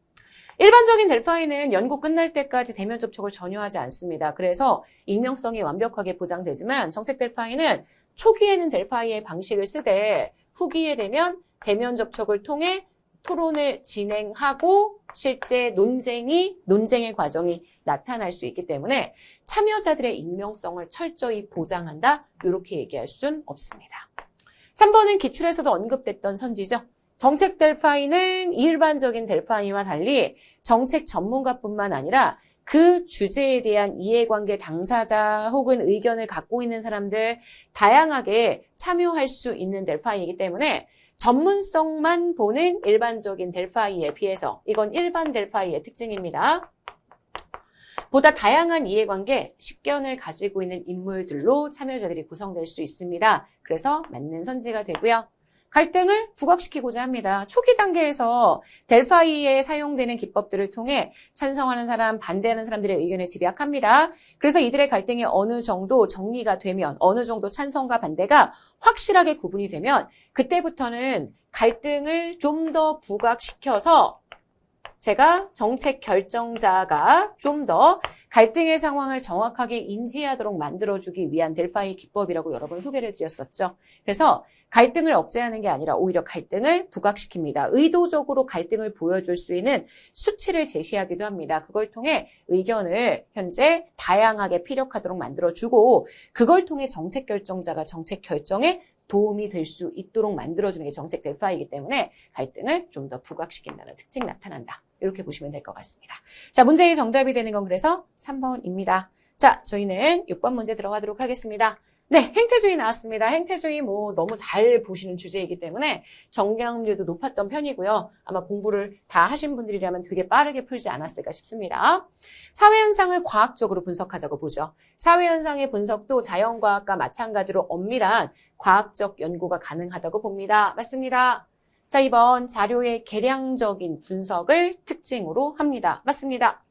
일반적인 델파이는 연구 끝날 때까지 대면 접촉을 전혀 하지 않습니다. 그래서 익명성이 완벽하게 보장되지만 정책 델파이는 초기에는 델파이의 방식을 쓰되 후기에 되면 대면 접촉을 통해 토론을 진행하고 실제 논쟁의 과정이 나타날 수 있기 때문에 참여자들의 익명성을 철저히 보장한다. 이렇게 얘기할 순 없습니다. 3번은 기출에서도 언급됐던 선지죠. 정책 델파이는 일반적인 델파이와 달리 정책 전문가뿐만 아니라 그 주제에 대한 이해관계 당사자 혹은 의견을 갖고 있는 사람들 다양하게 참여할 수 있는 델파이이기 때문에 전문성만 보는 일반적인 델파이에 비해서 이건 일반 델파이의 특징입니다. 보다 다양한 이해관계, 식견을 가지고 있는 인물들로 참여자들이 구성될 수 있습니다. 그래서 맞는 선지가 되고요. 갈등을 부각시키고자 합니다. 초기 단계에서 델파이에 사용되는 기법들을 통해 찬성하는 사람, 반대하는 사람들의 의견을 집약합니다. 그래서 이들의 갈등이 어느 정도 정리가 되면, 어느 정도 찬성과 반대가 확실하게 구분이 되면 그때부터는 갈등을 좀 더 부각시켜서 제가 정책 결정자가 좀 더 갈등의 상황을 정확하게 인지하도록 만들어주기 위한 델파이 기법이라고 여러 번 소개를 드렸었죠. 그래서 갈등을 억제하는 게 아니라 오히려 갈등을 부각시킵니다. 의도적으로 갈등을 보여줄 수 있는 수치를 제시하기도 합니다. 그걸 통해 의견을 현재 다양하게 피력하도록 만들어주고 그걸 통해 정책 결정자가 정책 결정에 도움이 될 수 있도록 만들어주는 게 정책 델파이기 때문에 갈등을 좀 더 부각시킨다는 특징이 나타난다. 이렇게 보시면 될 것 같습니다. 자, 문제의 정답이 되는 건 그래서 3번입니다. 자, 저희는 6번 문제 들어가도록 하겠습니다. 네, 행태주의 나왔습니다. 행태주의 너무 잘 보시는 주제이기 때문에 정량률도 높았던 편이고요. 아마 공부를 다 하신 분들이라면 되게 빠르게 풀지 않았을까 싶습니다. 사회현상을 과학적으로 분석하자고 보죠. 사회현상의 분석도 자연과학과 마찬가지로 엄밀한 과학적 연구가 가능하다고 봅니다. 맞습니다. 자, 2번 자료의 계량적인 분석을 특징으로 합니다. 맞습니다.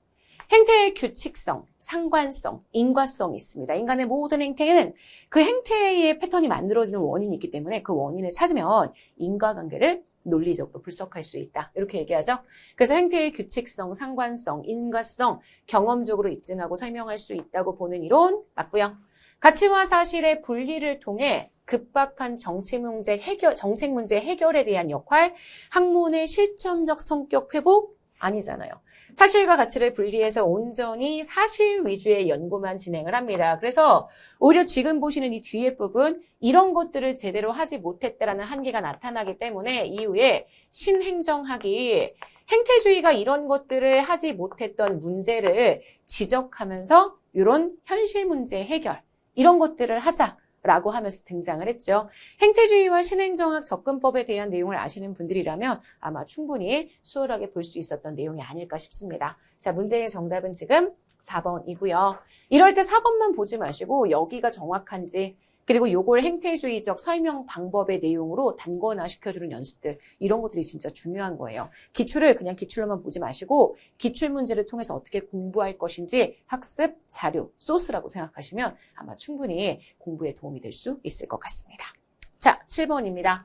행태의 규칙성, 상관성, 인과성이 있습니다. 인간의 모든 행태는 그 행태의 패턴이 만들어지는 원인이 있기 때문에 그 원인을 찾으면 인과관계를 논리적으로 분석할 수 있다. 이렇게 얘기하죠. 그래서 행태의 규칙성, 상관성, 인과성, 경험적으로 입증하고 설명할 수 있다고 보는 이론 맞고요. 가치와 사실의 분리를 통해 급박한 정책 문제 해결에 대한 역할, 학문의 실천적 성격 회복 아니잖아요. 사실과 가치를 분리해서 온전히 사실 위주의 연구만 진행을 합니다. 그래서 오히려 지금 보시는 이 뒤에 부분 이런 것들을 제대로 하지 못했다라는 한계가 나타나기 때문에 이후에 신행정학이 행태주의가 이런 것들을 하지 못했던 문제를 지적하면서 이런 현실 문제 해결 이런 것들을 하자라고 하면서 등장을 했죠. 행태주의와 신행정학 접근법에 대한 내용을 아시는 분들이라면 아마 충분히 수월하게 볼 수 있었던 내용이 아닐까 싶습니다. 자, 문제의 정답은 지금 4번이고요. 이럴 때 4번만 보지 마시고 여기가 정확한지 그리고 요걸 행태주의적 설명 방법의 내용으로 단권화 시켜주는 연습들 이런 것들이 진짜 중요한 거예요. 기출을 그냥 기출로만 보지 마시고 기출 문제를 통해서 어떻게 공부할 것인지 학습 자료, 소스라고 생각하시면 아마 충분히 공부에 도움이 될 수 있을 것 같습니다. 자, 7번입니다.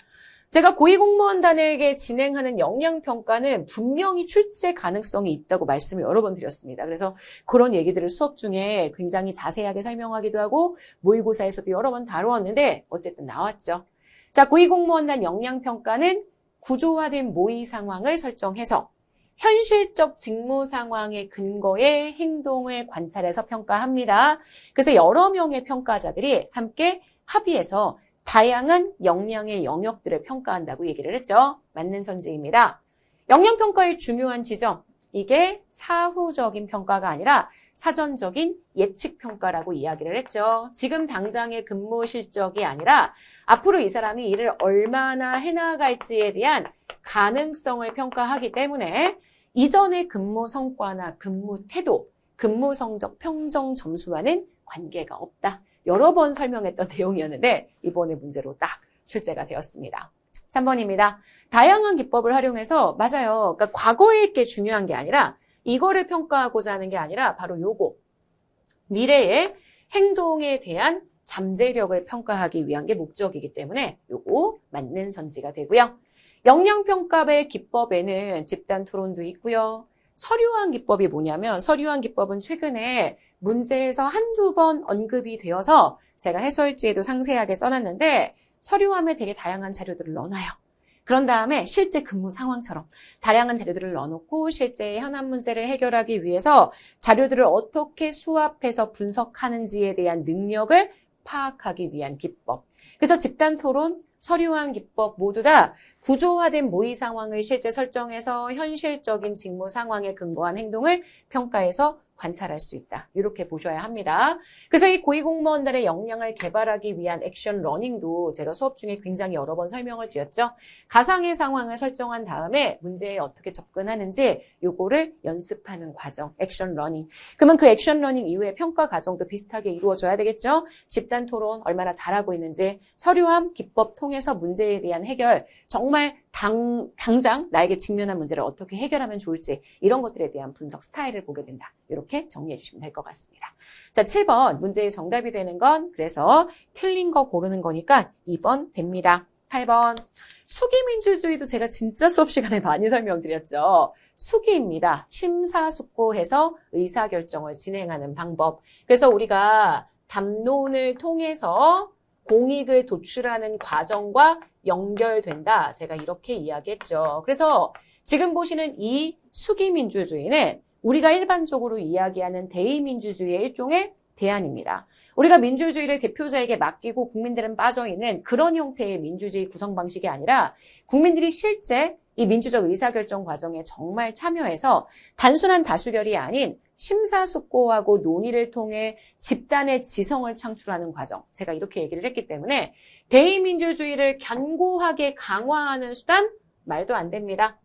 제가 고위공무원단에게 진행하는 역량평가는 분명히 출제 가능성이 있다고 말씀을 여러 번 드렸습니다. 그래서 그런 얘기들을 수업 중에 굉장히 자세하게 설명하기도 하고 모의고사에서도 여러 번 다루었는데 어쨌든 나왔죠. 자, 고위공무원단 역량평가는 구조화된 모의 상황을 설정해서 현실적 직무 상황의 근거에 행동을 관찰해서 평가합니다. 그래서 여러 명의 평가자들이 함께 합의해서 다양한 역량의 영역들을 평가한다고 얘기를 했죠. 맞는 선지입니다. 역량평가의 중요한 지점, 이게 사후적인 평가가 아니라 사전적인 예측평가라고 이야기를 했죠. 지금 당장의 근무 실적이 아니라 앞으로 이 사람이 일을 얼마나 해나갈지에 대한 가능성을 평가하기 때문에 이전의 근무 성과나 근무 태도, 근무 성적, 평정 점수와는 관계가 없다. 여러 번 설명했던 내용이었는데 이번에 문제로 딱 출제가 되었습니다. 3번입니다. 다양한 기법을 활용해서 맞아요. 그러니까 과거의 게 중요한 게 아니라 이거를 평가하고자 하는 게 아니라 바로 요거 미래의 행동에 대한 잠재력을 평가하기 위한 게 목적이기 때문에 요거 맞는 선지가 되고요. 역량평가의 기법에는 집단 토론도 있고요. 서류화한 기법이 뭐냐면 서류화한 기법은 최근에 문제에서 한두 번 언급이 되어서 제가 해설지에도 상세하게 써놨는데 서류함에 되게 다양한 자료들을 넣어놔요. 그런 다음에 실제 근무 상황처럼 다양한 자료들을 넣어놓고 실제 현안 문제를 해결하기 위해서 자료들을 어떻게 수합해서 분석하는지에 대한 능력을 파악하기 위한 기법. 그래서 집단 토론, 서류화한 기법 모두 다 구조화된 모의 상황을 실제 설정해서 현실적인 직무 상황에 근거한 행동을 평가해서 관찰할 수 있다. 이렇게 보셔야 합니다. 그래서 이 고위공무원들의 역량을 개발하기 위한 액션 러닝도 제가 수업 중에 굉장히 여러 번 설명을 드렸죠. 가상의 상황을 설정한 다음에 문제에 어떻게 접근하는지 요거를 연습하는 과정, 액션 러닝. 그러면 그 액션 러닝 이후에 평가 과정도 비슷하게 이루어져야 되겠죠. 집단 토론 얼마나 잘하고 있는지, 서류함 기법 통해서 문제에 대한 해결, 정말 당장 나에게 직면한 문제를 어떻게 해결하면 좋을지 이런 것들에 대한 분석 스타일을 보게 된다. 이렇게 정리해 주시면 될 것 같습니다. 자, 7번 문제의 정답이 되는 건 그래서 틀린 거 고르는 거니까 2번 됩니다. 8번 수기민주주의도 제가 진짜 수업 시간에 많이 설명드렸죠. 수기입니다. 심사숙고해서 의사결정을 진행하는 방법. 그래서 우리가 담론을 통해서 공익을 도출하는 과정과 연결된다. 제가 이렇게 이야기했죠. 그래서 지금 보시는 이 수기민주주의는 우리가 일반적으로 이야기하는 대의민주주의의 일종의 대안입니다. 우리가 민주주의를 대표자에게 맡기고 국민들은 빠져있는 그런 형태의 민주주의 구성 방식이 아니라 국민들이 실제 이 민주적 의사결정 과정에 정말 참여해서 단순한 다수결이 아닌 심사숙고하고 논의를 통해 집단의 지성을 창출하는 과정. 제가 이렇게 얘기를 했기 때문에 대의민주주의를 견고하게 강화하는 수단 말도 안 됩니다.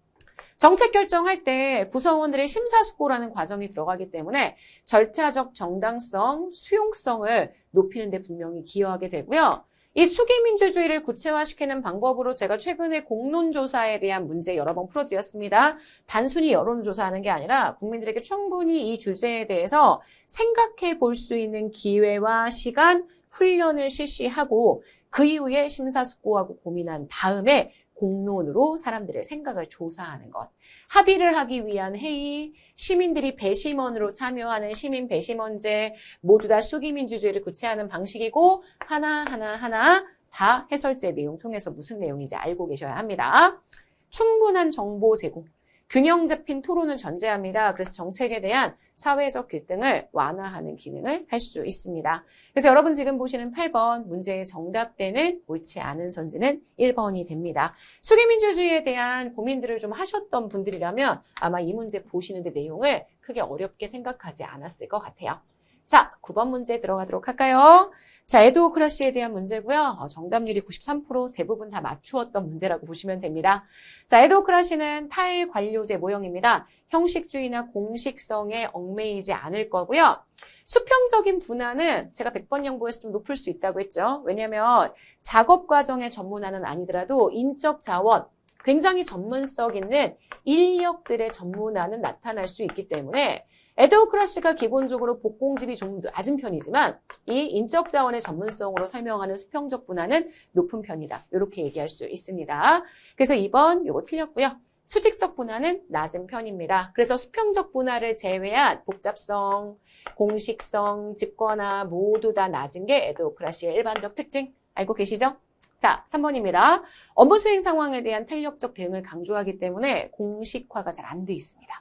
정책 결정할 때 구성원들의 심사숙고라는 과정이 들어가기 때문에 절차적 정당성, 수용성을 높이는 데 분명히 기여하게 되고요. 이 수기민주주의를 구체화시키는 방법으로 제가 최근에 공론조사에 대한 문제 여러 번 풀어드렸습니다. 단순히 여론조사하는 게 아니라 국민들에게 충분히 이 주제에 대해서 생각해 볼 수 있는 기회와 시간, 훈련을 실시하고 그 이후에 심사숙고하고 고민한 다음에 공론으로 사람들의 생각을 조사하는 것. 합의를 하기 위한 회의, 시민들이 배심원으로 참여하는 시민 배심원제, 모두 다 수기민주주의를 구체화하는 방식이고 하나하나 다 해설제 내용 통해서 무슨 내용인지 알고 계셔야 합니다. 충분한 정보 제공. 균형 잡힌 토론을 전제합니다. 그래서 정책에 대한 사회적 갈등을 완화하는 기능을 할 수 있습니다. 그래서 여러분 지금 보시는 8번 문제의 정답되는 옳지 않은 선지는 1번이 됩니다. 수기민주주의에 대한 고민들을 좀 하셨던 분들이라면 아마 이 문제 보시는데 내용을 크게 어렵게 생각하지 않았을 것 같아요. 자, 9번 문제 들어가도록 할까요? 자, 에도크라시에 대한 문제고요. 정답률이 93%, 대부분 다 맞추었던 문제라고 보시면 됩니다. 자, 에도크라시는 탈관료제 모형입니다. 형식주의나 공식성에 얽매이지 않을 거고요. 수평적인 분화는 제가 100번 연구해서 좀 높을 수 있다고 했죠. 왜냐하면 작업 과정의 전문화는 아니더라도 인적 자원, 굉장히 전문성 있는 인력들의 전문화는 나타날 수 있기 때문에 에도크라시가 기본적으로 복공집이 좀 낮은 편이지만 이 인적 자원의 전문성으로 설명하는 수평적 분화는 높은 편이다. 이렇게 얘기할 수 있습니다. 그래서 2번 요거 틀렸고요. 수직적 분화는 낮은 편입니다. 그래서 수평적 분화를 제외한 복잡성, 공식성, 집권화 모두 다 낮은 게 에도크라시의 일반적 특징. 알고 계시죠? 자, 3번입니다. 업무 수행 상황에 대한 탄력적 대응을 강조하기 때문에 공식화가 잘 안 돼 있습니다.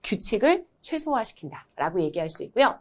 규칙을 최소화시킨다라고 얘기할 수 있고요.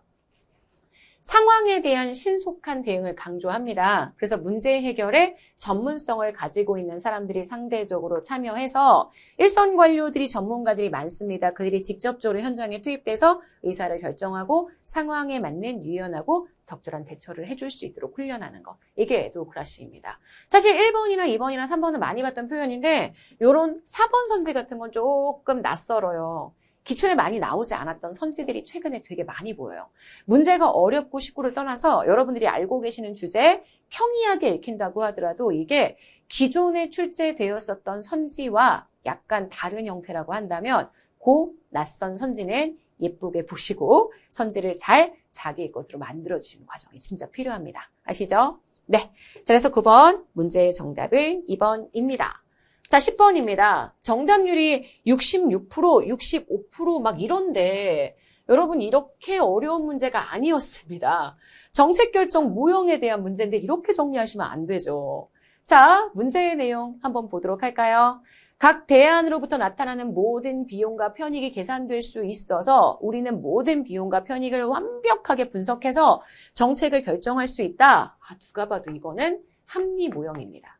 상황에 대한 신속한 대응을 강조합니다. 그래서 문제 해결에 전문성을 가지고 있는 사람들이 상대적으로 참여해서 일선 관료들이 전문가들이 많습니다. 그들이 직접적으로 현장에 투입돼서 의사를 결정하고 상황에 맞는 유연하고 적절한 대처를 해줄 수 있도록 훈련하는 것. 이게 에도크라시입니다. 사실 1번이나 2번이나 3번은 많이 봤던 표현인데 이런 4번 선지 같은 건 조금 낯설어요. 기출에 많이 나오지 않았던 선지들이 최근에 되게 많이 보여요. 문제가 어렵고 쉽고를 떠나서 여러분들이 알고 계시는 주제에 평이하게 읽힌다고 하더라도 이게 기존에 출제되었었던 선지와 약간 다른 형태라고 한다면 그 낯선 선지는 예쁘게 보시고 선지를 잘 자기의 것으로 만들어주시는 과정이 진짜 필요합니다. 아시죠? 네. 자, 그래서 9번 문제의 정답은 2번입니다. 자, 10번입니다. 정답률이 66%, 65% 이런데 여러분 이렇게 어려운 문제가 아니었습니다. 정책 결정 모형에 대한 문제인데 이렇게 정리하시면 안 되죠. 자, 문제의 내용 한번 보도록 할까요? 각 대안으로부터 나타나는 모든 비용과 편익이 계산될 수 있어서 우리는 모든 비용과 편익을 완벽하게 분석해서 정책을 결정할 수 있다. 누가 봐도 이거는 합리 모형입니다.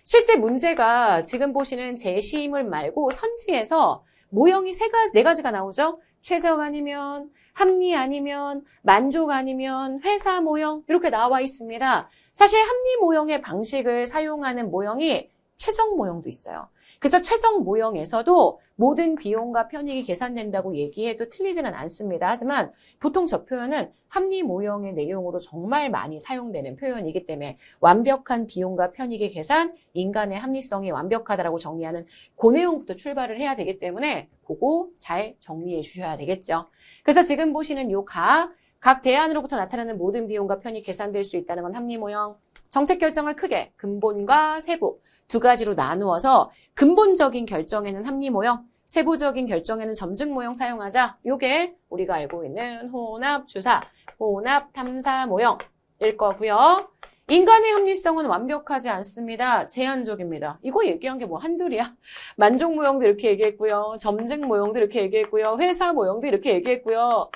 실제 문제가 지금 보시는 제시물 말고 선지에서 모형이 네 가지가 나오죠. 최적 아니면, 합리 아니면, 만족 아니면, 회사 모형 이렇게 나와 있습니다. 사실 합리 모형의 방식을 사용하는 모형이 최적 모형도 있어요. 그래서 최적 모형에서도 모든 비용과 편익이 계산된다고 얘기해도 틀리지는 않습니다. 하지만 보통 저 표현은 합리 모형의 내용으로 정말 많이 사용되는 표현이기 때문에 완벽한 비용과 편익의 계산, 인간의 합리성이 완벽하다라고 정리하는 그 내용부터 출발을 해야 되기 때문에 그거 잘 정리해 주셔야 되겠죠. 그래서 지금 보시는 요 각 대안으로부터 나타나는 모든 비용과 편익이 계산될 수 있다는 건 합리 모형. 정책 결정을 크게 근본과 세부 두 가지로 나누어서 근본적인 결정에는 합리 모형, 세부적인 결정에는 점증 모형 사용하자. 요게 우리가 알고 있는 혼합 주사, 혼합 탐사 모형일 거고요. 인간의 합리성은 완벽하지 않습니다. 제한적입니다. 이거 얘기한 게 뭐 한둘이야. 만족 모형도 이렇게 얘기했고요. 점증 모형도 이렇게 얘기했고요. 회사 모형도 이렇게 얘기했고요.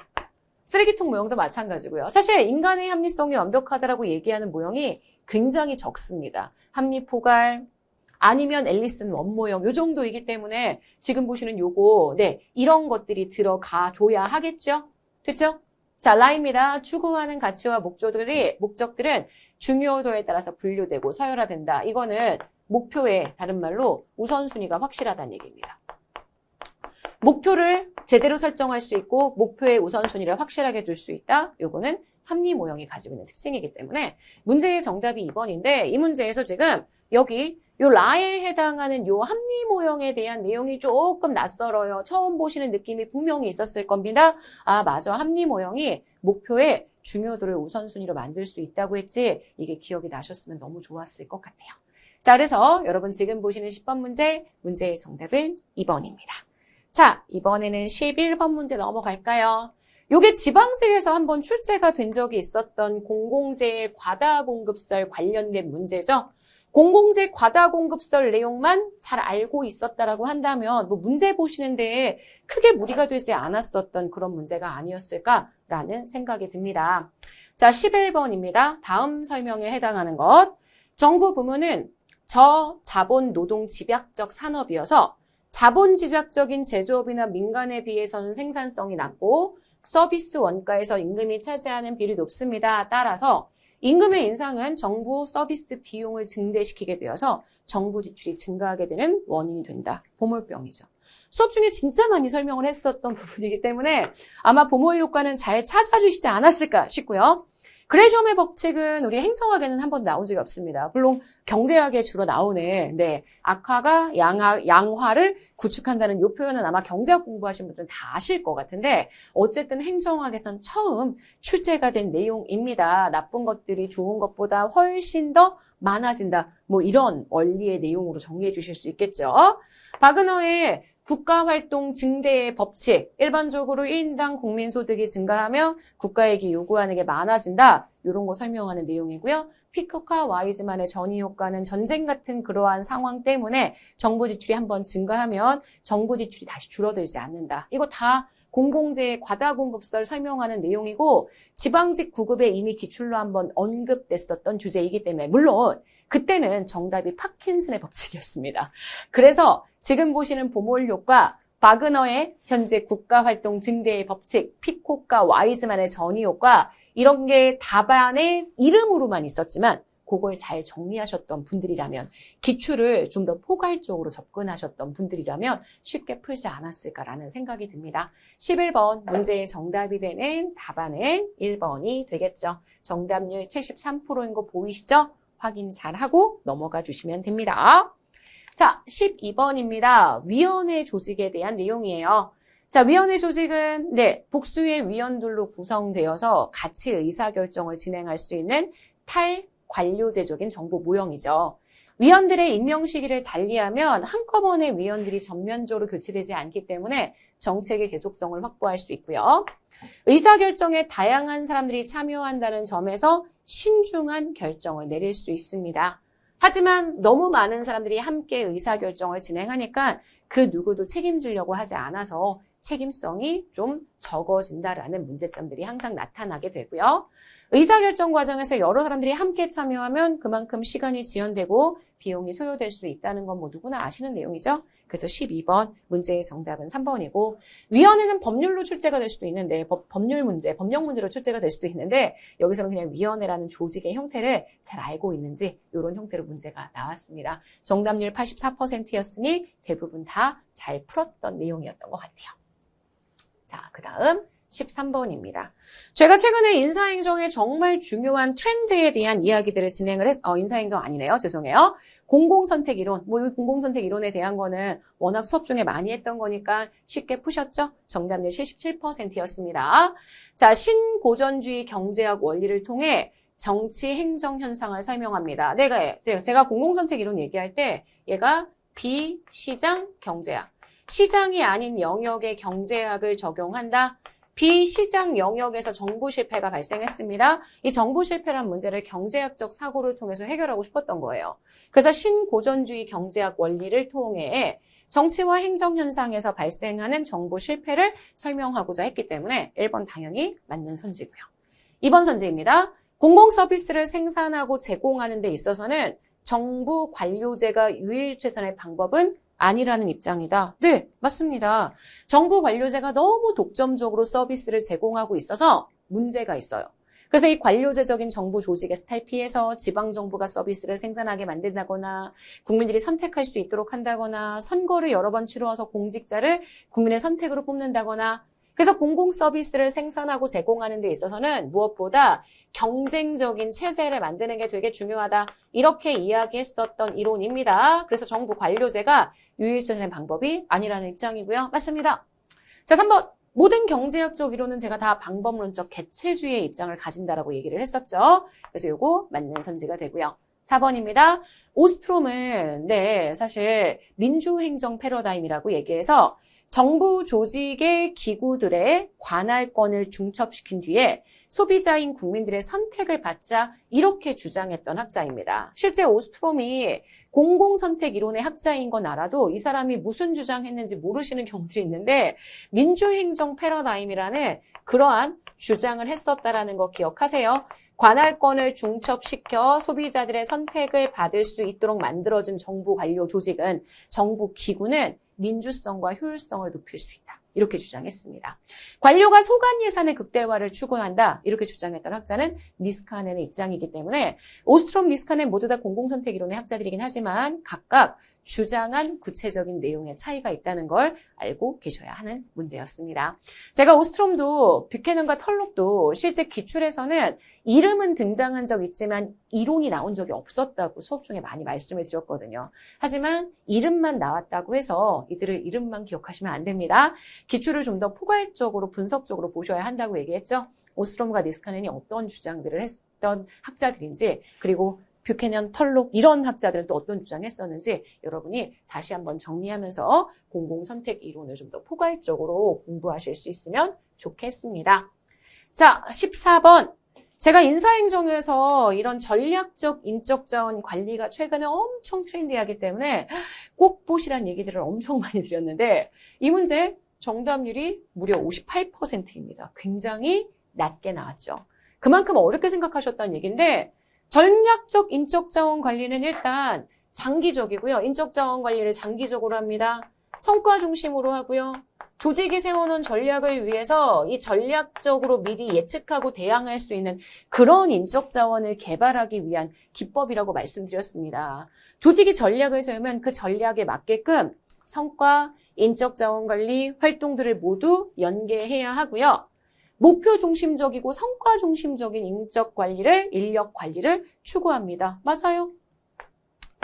쓰레기통 모형도 마찬가지고요. 사실 인간의 합리성이 완벽하다라고 얘기하는 모형이 굉장히 적습니다. 합리 포괄, 아니면 앨리슨 원 모형 요 정도이기 때문에 지금 보시는 요거 이런 것들이 들어가 줘야 하겠죠? 됐죠? 자, 라입니다. 추구하는 가치와 목적들은 중요도에 따라서 분류되고 서열화된다. 이거는 목표의 다른 말로 우선순위가 확실하다는 얘기입니다. 목표를 제대로 설정할 수 있고 목표의 우선순위를 확실하게 줄 수 있다. 요거는 합리 모형이 가지고 있는 특징이기 때문에 문제의 정답이 2번인데 이 문제에서 지금 여기 요 라에 해당하는 요 합리 모형에 대한 내용이 조금 낯설어요. 처음 보시는 느낌이 분명히 있었을 겁니다. 아, 맞아. 합리 모형이 목표의 중요도를 우선순위로 만들 수 있다고 했지. 이게 기억이 나셨으면 너무 좋았을 것 같아요. 자, 그래서 여러분 지금 보시는 10번 문제의 정답은 2번입니다. 자, 이번에는 11번 문제 넘어갈까요? 요게 지방직에서 한번 출제가 된 적이 있었던 공공재의 과다공급설 관련된 문제죠. 공공재 과다공급설 내용만 잘 알고 있었다라고 한다면 뭐 문제 보시는데 크게 무리가 되지 않았었던 그런 문제가 아니었을까라는 생각이 듭니다. 자, 11번입니다. 다음 설명에 해당하는 것. 정부 부문은 저자본 노동 집약적 산업이어서 자본 집약적인 제조업이나 민간에 비해서는 생산성이 낮고 서비스 원가에서 임금이 차지하는 비율이 높습니다. 따라서 임금의 인상은 정부 서비스 비용을 증대시키게 되어서 정부 지출이 증가하게 되는 원인이 된다. 보몰병이죠. 수업 중에 진짜 많이 설명을 했었던 부분이기 때문에 아마 보몰 효과는 잘 찾아주시지 않았을까 싶고요. 그레시엄의 법칙은 우리 행정학에는 한 번도 나온 적이 없습니다. 물론 경제학에 주로 나오는 악화가 양화를 구축한다는 이 표현은 아마 경제학 공부하신 분들은 다 아실 것 같은데 어쨌든 행정학에선 처음 출제가 된 내용입니다. 나쁜 것들이 좋은 것보다 훨씬 더 많아진다. 뭐 이런 원리의 내용으로 정리해 주실 수 있겠죠. 바그너의 국가활동 증대의 법칙, 일반적으로 1인당 국민소득이 증가하며 국가에게 요구하는 게 많아진다. 이런 거 설명하는 내용이고요. 피크와 와이즈만의 전이 효과는 전쟁 같은 그러한 상황 때문에 정부 지출이 한번 증가하면 정부 지출이 다시 줄어들지 않는다. 이거 다 공공재의 과다공급설 설명하는 내용이고 지방직 구급에 이미 기출로 한번 언급됐었던 주제이기 때문에 물론 그때는 정답이 파킨슨의 법칙이었습니다. 그래서 지금 보시는 보몰 효과, 바그너의 현재 국가활동 증대의 법칙, 피콕과 와이즈만의 전이 효과 이런 게 답안의 이름으로만 있었지만 그걸 잘 정리하셨던 분들이라면 기출을 좀 더 포괄적으로 접근하셨던 분들이라면 쉽게 풀지 않았을까라는 생각이 듭니다. 11번 문제의 정답이 되는 답안은 1번이 되겠죠. 정답률 73%인 거 보이시죠? 확인 잘하고 넘어가 주시면 됩니다. 자, 12번입니다. 위원회 조직에 대한 내용이에요. 자, 위원회 조직은 복수의 위원들로 구성되어서 같이 의사결정을 진행할 수 있는 탈관료제적인 정보 모형이죠. 위원들의 임명 시기를 달리하면 한꺼번에 위원들이 전면적으로 교체되지 않기 때문에 정책의 계속성을 확보할 수 있고요. 의사결정에 다양한 사람들이 참여한다는 점에서 신중한 결정을 내릴 수 있습니다. 하지만 너무 많은 사람들이 함께 의사결정을 진행하니까 그 누구도 책임지려고 하지 않아서 책임성이 좀 적어진다라는 문제점들이 항상 나타나게 되고요. 의사결정 과정에서 여러 사람들이 함께 참여하면 그만큼 시간이 지연되고 비용이 소요될 수 있다는 건 뭐 누구나 아시는 내용이죠. 그래서 12번 문제의 정답은 3번이고 위원회는 법률로 출제가 될 수도 있는데 법령 문제로 출제가 될 수도 있는데 여기서는 그냥 위원회라는 조직의 형태를 잘 알고 있는지 이런 형태로 문제가 나왔습니다. 정답률 84%였으니 대부분 다 잘 풀었던 내용이었던 것 같아요. 자, 그 다음 13번입니다. 제가 최근에 인사행정의 정말 중요한 트렌드에 대한 이야기들을 진행을 인사행정 아니네요. 죄송해요. 공공선택 이론, 이 공공선택 이론에 대한 거는 워낙 수업 중에 많이 했던 거니까 쉽게 푸셨죠? 정답률 77%였습니다. 자, 신고전주의 경제학 원리를 통해 정치 행정 현상을 설명합니다. 제가 공공선택 이론 얘기할 때 얘가 비시장 경제학. 시장이 아닌 영역의 경제학을 적용한다. 비시장 영역에서 정부 실패가 발생했습니다. 이 정부 실패란 문제를 경제학적 사고를 통해서 해결하고 싶었던 거예요. 그래서 신고전주의 경제학 원리를 통해 정치와 행정 현상에서 발생하는 정부 실패를 설명하고자 했기 때문에 1번 당연히 맞는 선지고요. 2번 선지입니다. 공공 서비스를 생산하고 제공하는 데 있어서는 정부 관료제가 유일 최선의 방법은 아니라는 입장이다. 네, 맞습니다. 정부 관료제가 너무 독점적으로 서비스를 제공하고 있어서 문제가 있어요. 그래서 이 관료제적인 정부 조직의 스타일 피해서 지방정부가 서비스를 생산하게 만든다거나 국민들이 선택할 수 있도록 한다거나 선거를 여러 번 치러서 공직자를 국민의 선택으로 뽑는다거나 그래서 공공 서비스를 생산하고 제공하는 데 있어서는 무엇보다 경쟁적인 체제를 만드는 게 되게 중요하다. 이렇게 이야기했었던 이론입니다. 그래서 정부 관료제가 유일최선의 방법이 아니라는 입장이고요. 맞습니다. 자, 3번. 모든 경제학적 이론은 제가 다 방법론적 개체주의의 입장을 가진다라고 얘기를 했었죠. 그래서 요거 맞는 선지가 되고요. 4번입니다. 오스트롬은 사실 민주행정 패러다임이라고 얘기해서 정부 조직의 기구들의 관할권을 중첩시킨 뒤에 소비자인 국민들의 선택을 받자 이렇게 주장했던 학자입니다. 실제 오스트롬이 공공선택 이론의 학자인 건 알아도 이 사람이 무슨 주장했는지 모르시는 경우들이 있는데 민주행정 패러다임이라는 그러한 주장을 했었다라는 거 기억하세요. 관할권을 중첩시켜 소비자들의 선택을 받을 수 있도록 만들어준 정부 관료 조직은 정부 기구는 민주성과 효율성을 높일 수 있다. 이렇게 주장했습니다. 관료가 소관 예산의 극대화를 추구한다. 이렇게 주장했던 학자는 니스카넨의 입장이기 때문에 오스트롬, 니스카넨 모두 다 공공선택 이론의 학자들이긴 하지만 각각 주장한 구체적인 내용의 차이가 있다는 걸 알고 계셔야 하는 문제였습니다. 제가 오스트롬도 뷰캐넌과 털록도 실제 기출에서는 이름은 등장한 적 있지만 이론이 나온 적이 없었다고 수업 중에 많이 말씀을 드렸거든요. 하지만 이름만 나왔다고 해서 이들을 이름만 기억하시면 안 됩니다. 기출을 좀 더 포괄적으로 분석적으로 보셔야 한다고 얘기했죠. 오스트롬과 니스카넨이 어떤 주장들을 했던 학자들인지 그리고 뷰캐넌, 털록 이런 학자들은 또 어떤 주장했었는지 여러분이 다시 한번 정리하면서 공공선택 이론을 좀 더 포괄적으로 공부하실 수 있으면 좋겠습니다. 자, 14번. 제가 인사행정에서 이런 전략적 인적자원 관리가 최근에 엄청 트렌디하기 때문에 꼭 보시란 얘기들을 엄청 많이 드렸는데 이 문제 정답률이 무려 58%입니다. 굉장히 낮게 나왔죠. 그만큼 어렵게 생각하셨다는 얘기인데 전략적 인적자원 관리는 일단 장기적이고요. 인적자원 관리를 장기적으로 합니다. 성과 중심으로 하고요. 조직이 세워놓은 전략을 위해서 이 전략적으로 미리 예측하고 대항할 수 있는 그런 인적자원을 개발하기 위한 기법이라고 말씀드렸습니다. 조직이 전략을 세우면 그 전략에 맞게끔 성과, 인적자원 관리 활동들을 모두 연계해야 하고요. 목표 중심적이고 성과 중심적인 인적 관리를, 인력 관리를 추구합니다. 맞아요.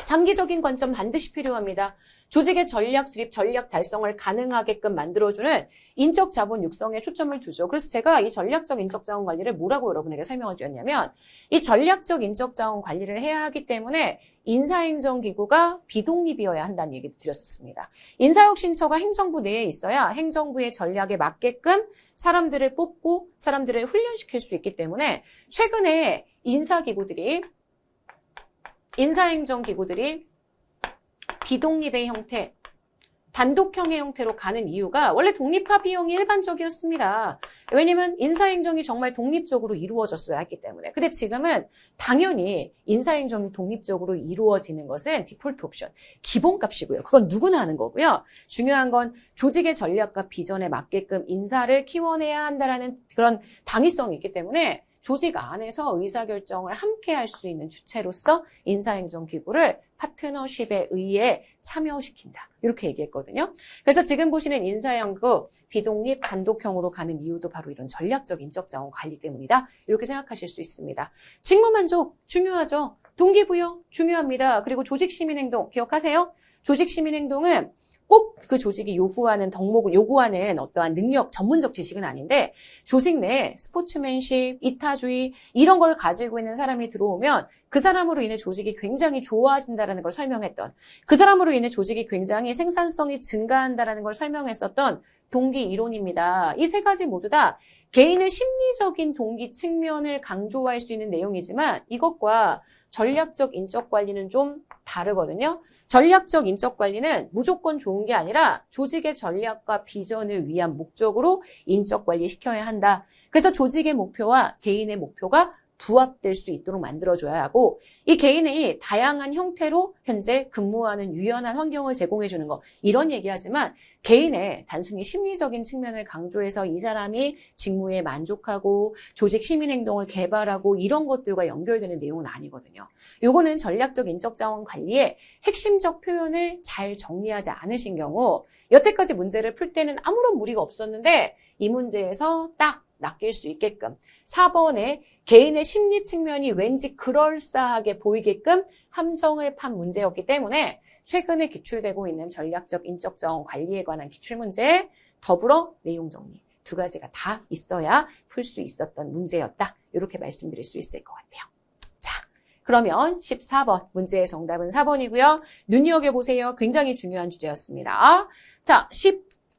장기적인 관점 반드시 필요합니다. 조직의 전략 수립, 전략 달성을 가능하게끔 만들어주는 인적 자본 육성에 초점을 두죠. 그래서 제가 이 전략적 인적 자원 관리를 뭐라고 여러분에게 설명을 드렸냐면 이 전략적 인적 자원 관리를 해야 하기 때문에 인사행정기구가 비독립이어야 한다는 얘기도 드렸었습니다. 인사혁신처가 행정부 내에 있어야 행정부의 전략에 맞게끔 사람들을 뽑고 사람들을 훈련시킬 수 있기 때문에 최근에 인사행정기구들이 비독립의 형태, 단독형의 형태로 가는 이유가 원래 독립화 비용이 일반적이었습니다. 왜냐면 인사행정이 정말 독립적으로 이루어졌어야 했기 때문에. 근데 지금은 당연히 인사행정이 독립적으로 이루어지는 것은 디폴트 옵션, 기본값이고요. 그건 누구나 하는 거고요. 중요한 건 조직의 전략과 비전에 맞게끔 인사를 키워내야 한다라는 그런 당위성이 있기 때문에 조직 안에서 의사결정을 함께 할 수 있는 주체로서 인사행정기구를 파트너십에 의해 참여시킨다. 이렇게 얘기했거든요. 그래서 지금 보시는 인사연구 비독립 단독형으로 가는 이유도 바로 이런 전략적 인적자원 관리 때문이다. 이렇게 생각하실 수 있습니다. 직무만족 중요하죠. 동기부여 중요합니다. 그리고 조직시민행동 기억하세요? 조직시민행동은 꼭 그 조직이 요구하는 덕목을 요구하는 어떠한 능력, 전문적 지식은 아닌데 조직 내에 스포츠맨십, 이타주의 이런 걸 가지고 있는 사람이 들어오면 그 사람으로 인해 조직이 굉장히 좋아진다는 걸 설명했던, 그 사람으로 인해 조직이 굉장히 생산성이 증가한다는 걸 설명했었던 동기 이론입니다. 이 세 가지 모두 다 개인의 심리적인 동기 측면을 강조할 수 있는 내용이지만 이것과 전략적 인적 관리는 좀 다르거든요. 전략적 인적 관리는 무조건 좋은 게 아니라 조직의 전략과 비전을 위한 목적으로 인적 관리 시켜야 한다. 그래서 조직의 목표와 개인의 목표가 부합될 수 있도록 만들어줘야 하고 이 개인이 다양한 형태로 현재 근무하는 유연한 환경을 제공해 주는 거 이런 얘기하지만 개인의 단순히 심리적인 측면을 강조해서 이 사람이 직무에 만족하고 조직 시민행동을 개발하고 이런 것들과 연결되는 내용은 아니거든요. 요거는 전략적 인적자원 관리의 핵심적 표현을 잘 정리하지 않으신 경우 여태까지 문제를 풀 때는 아무런 무리가 없었는데 이 문제에서 딱 낚일 수 있게끔 4번에 개인의 심리 측면이 왠지 그럴싸하게 보이게끔 함정을 판 문제였기 때문에 최근에 기출되고 있는 전략적 인적 자원 관리에 관한 기출문제 더불어 내용 정리 두 가지가 다 있어야 풀 수 있었던 문제였다. 이렇게 말씀드릴 수 있을 것 같아요. 자, 그러면 14번 문제의 정답은 4번이고요. 눈여겨보세요. 굉장히 중요한 주제였습니다. 자,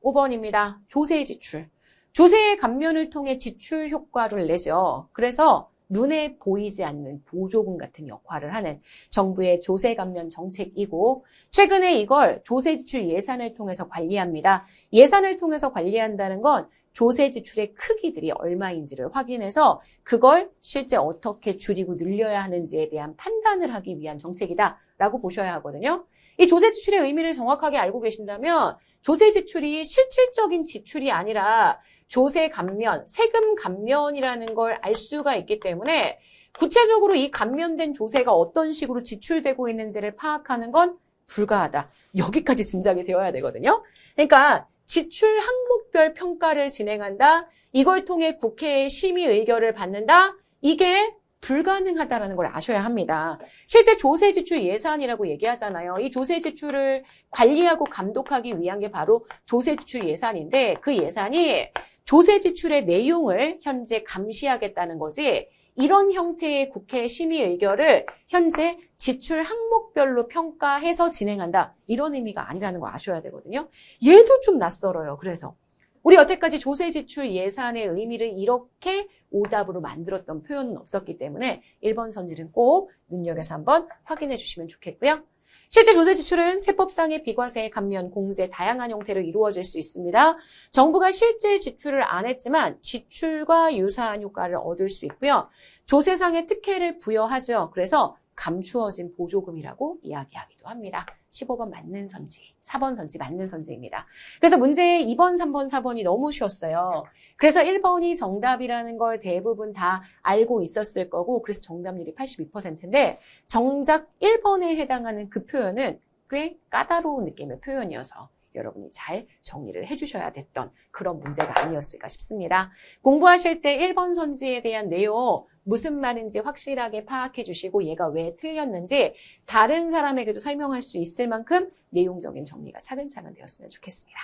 15번입니다. 조세 지출. 조세의 감면을 통해 지출 효과를 내죠. 그래서 눈에 보이지 않는 보조금 같은 역할을 하는 정부의 조세 감면 정책이고 최근에 이걸 조세 지출 예산을 통해서 관리합니다. 예산을 통해서 관리한다는 건 조세 지출의 크기들이 얼마인지를 확인해서 그걸 실제 어떻게 줄이고 늘려야 하는지에 대한 판단을 하기 위한 정책이다라고 보셔야 하거든요. 이 조세 지출의 의미를 정확하게 알고 계신다면 조세 지출이 실질적인 지출이 아니라 조세 감면, 세금 감면이라는 걸 알 수가 있기 때문에 구체적으로 이 감면된 조세가 어떤 식으로 지출되고 있는지를 파악하는 건 불가하다. 여기까지 짐작이 되어야 되거든요. 그러니까 지출 항목별 평가를 진행한다. 이걸 통해 국회의 심의 의결을 받는다. 이게 불가능하다는 걸 아셔야 합니다. 실제 조세 지출 예산이라고 얘기하잖아요. 이 조세 지출을 관리하고 감독하기 위한 게 바로 조세 지출 예산인데 그 예산이 조세 지출의 내용을 현재 감시하겠다는 거지 이런 형태의 국회 심의 의결을 현재 지출 항목별로 평가해서 진행한다. 이런 의미가 아니라는 걸 아셔야 되거든요. 얘도 좀 낯설어요. 그래서 우리 여태까지 조세 지출 예산의 의미를 이렇게 오답으로 만들었던 표현은 없었기 때문에 1번 선지는 꼭 눈여겨서 한번 확인해 주시면 좋겠고요. 실제 조세 지출은 세법상의 비과세, 감면, 공제 다양한 형태로 이루어질 수 있습니다. 정부가 실제 지출을 안 했지만 지출과 유사한 효과를 얻을 수 있고요. 조세상의 특혜를 부여하죠. 그래서 감추어진 보조금이라고 이야기하기도 합니다. 15번 맞는 선지, 4번 선지 맞는 선지입니다. 그래서 문제의 2번, 3번, 4번이 너무 쉬웠어요. 그래서 1번이 정답이라는 걸 대부분 다 알고 있었을 거고 그래서 정답률이 82%인데 정작 1번에 해당하는 그 표현은 꽤 까다로운 느낌의 표현이어서 여러분이 잘 정리를 해주셔야 됐던 그런 문제가 아니었을까 싶습니다. 공부하실 때 1번 선지에 대한 내용 무슨 말인지 확실하게 파악해 주시고 얘가 왜 틀렸는지 다른 사람에게도 설명할 수 있을 만큼 내용적인 정리가 차근차근 되었으면 좋겠습니다.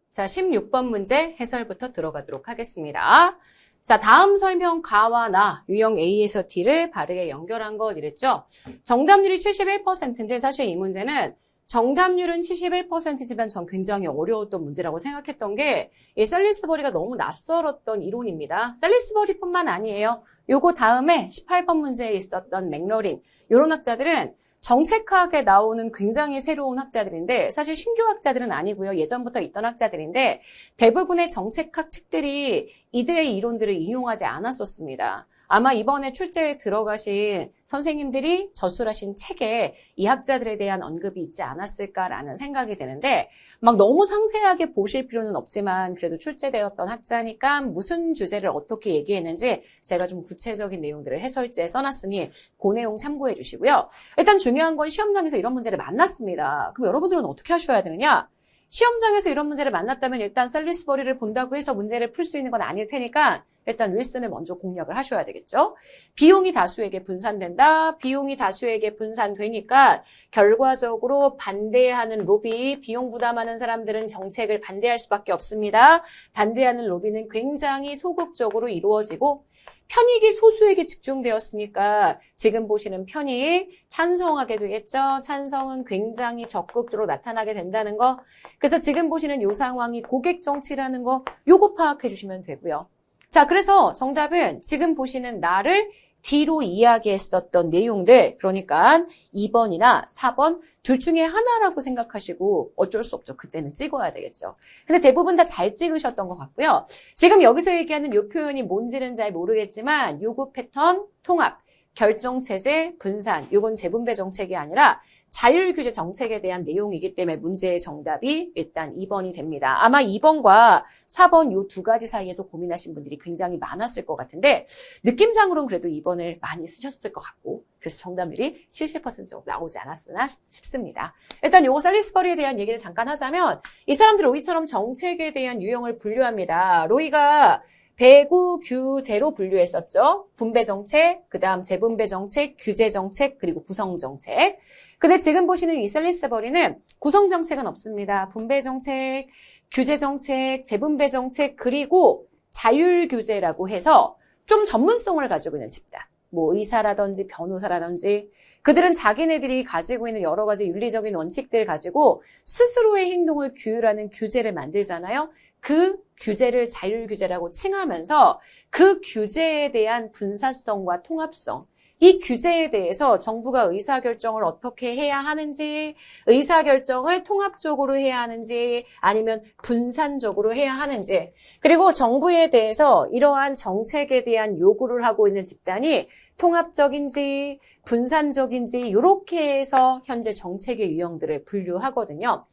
자, 16번 문제 해설부터 들어가도록 하겠습니다. 자, 다음 설명 가와 나, 유형 A에서 D를 바르게 연결한 것 이랬죠? 정답률이 71%인데 사실 이 문제는 정답률은 71%지만 전 굉장히 어려웠던 문제라고 생각했던 게 이 셀리스버리가 너무 낯설었던 이론입니다. 셀리스버리뿐만 아니에요. 요거 다음에 18번 문제에 있었던 맥러린 이런 학자들은 정책학에 나오는 굉장히 새로운 학자들인데 사실 신규 학자들은 아니고요. 예전부터 있던 학자들인데 대부분의 정책학 책들이 이들의 이론들을 인용하지 않았었습니다. 아마 이번에 출제에 들어가신 선생님들이 저술하신 책에 이 학자들에 대한 언급이 있지 않았을까라는 생각이 드는데 막 너무 상세하게 보실 필요는 없지만 그래도 출제되었던 학자니까 무슨 주제를 어떻게 얘기했는지 제가 좀 구체적인 내용들을 해설지에 써놨으니 그 내용 참고해 주시고요. 일단 중요한 건 시험장에서 이런 문제를 만났습니다. 그럼 여러분들은 어떻게 하셔야 되느냐? 시험장에서 이런 문제를 만났다면 일단 셀리스버리를 본다고 해서 문제를 풀 수 있는 건 아닐 테니까 일단 윌슨을 먼저 공략을 하셔야 되겠죠. 비용이 다수에게 분산된다. 비용이 다수에게 분산되니까 결과적으로 반대하는 로비, 비용 부담하는 사람들은 정책을 반대할 수밖에 없습니다. 반대하는 로비는 굉장히 소극적으로 이루어지고 편익이 소수에게 집중되었으니까 지금 보시는 편익 찬성하게 되겠죠. 찬성은 굉장히 적극적으로 나타나게 된다는 거. 그래서 지금 보시는 이 상황이 고객 정치라는 거 요거 파악해 주시면 되고요. 자, 그래서 정답은 지금 보시는 나를 D로 이야기했었던 내용들, 그러니까 2번이나 4번 둘 중에 하나라고 생각하시고 어쩔 수 없죠. 그때는 찍어야 되겠죠. 근데 대부분 다 잘 찍으셨던 것 같고요. 지금 여기서 얘기하는 이 표현이 뭔지는 잘 모르겠지만 요구 패턴, 통합, 결정체제, 분산, 요건 재분배 정책이 아니라 자율규제 정책에 대한 내용이기 때문에 문제의 정답이 일단 2번이 됩니다. 아마 2번과 4번 요 두 가지 사이에서 고민하신 분들이 굉장히 많았을 것 같은데 느낌상으로는 그래도 2번을 많이 쓰셨을 것 같고 그래서 정답률이 70% 정도 나오지 않았으나 싶습니다. 일단 요거 셀리스버리에 대한 얘기를 잠깐 하자면 이 사람들 로이처럼 정책에 대한 유형을 분류합니다. 로이가 배구, 규제로 분류했었죠. 분배 정책, 그 다음 재분배 정책, 규제 정책, 그리고 구성 정책. 근데 지금 보시는 이 셀리스버리는 구성 정책은 없습니다. 분배 정책, 규제 정책, 재분배 정책, 그리고 자율 규제라고 해서 좀 전문성을 가지고 있는 집단. 뭐 의사라든지 변호사라든지 그들은 자기네들이 가지고 있는 여러 가지 윤리적인 원칙들 가지고 스스로의 행동을 규율하는 규제를 만들잖아요. 그 규제를 자율규제라고 칭하면서 그 규제에 대한 분사성과 통합성, 이 규제에 대해서 정부가 의사결정을 어떻게 해야 하는지, 의사결정을 통합적으로 해야 하는지, 아니면 분산적으로 해야 하는지, 그리고 정부에 대해서 이러한 정책에 대한 요구를 하고 있는 집단이 통합적인지, 분산적인지 이렇게 해서 현재 정책의 유형들을 분류하거든요.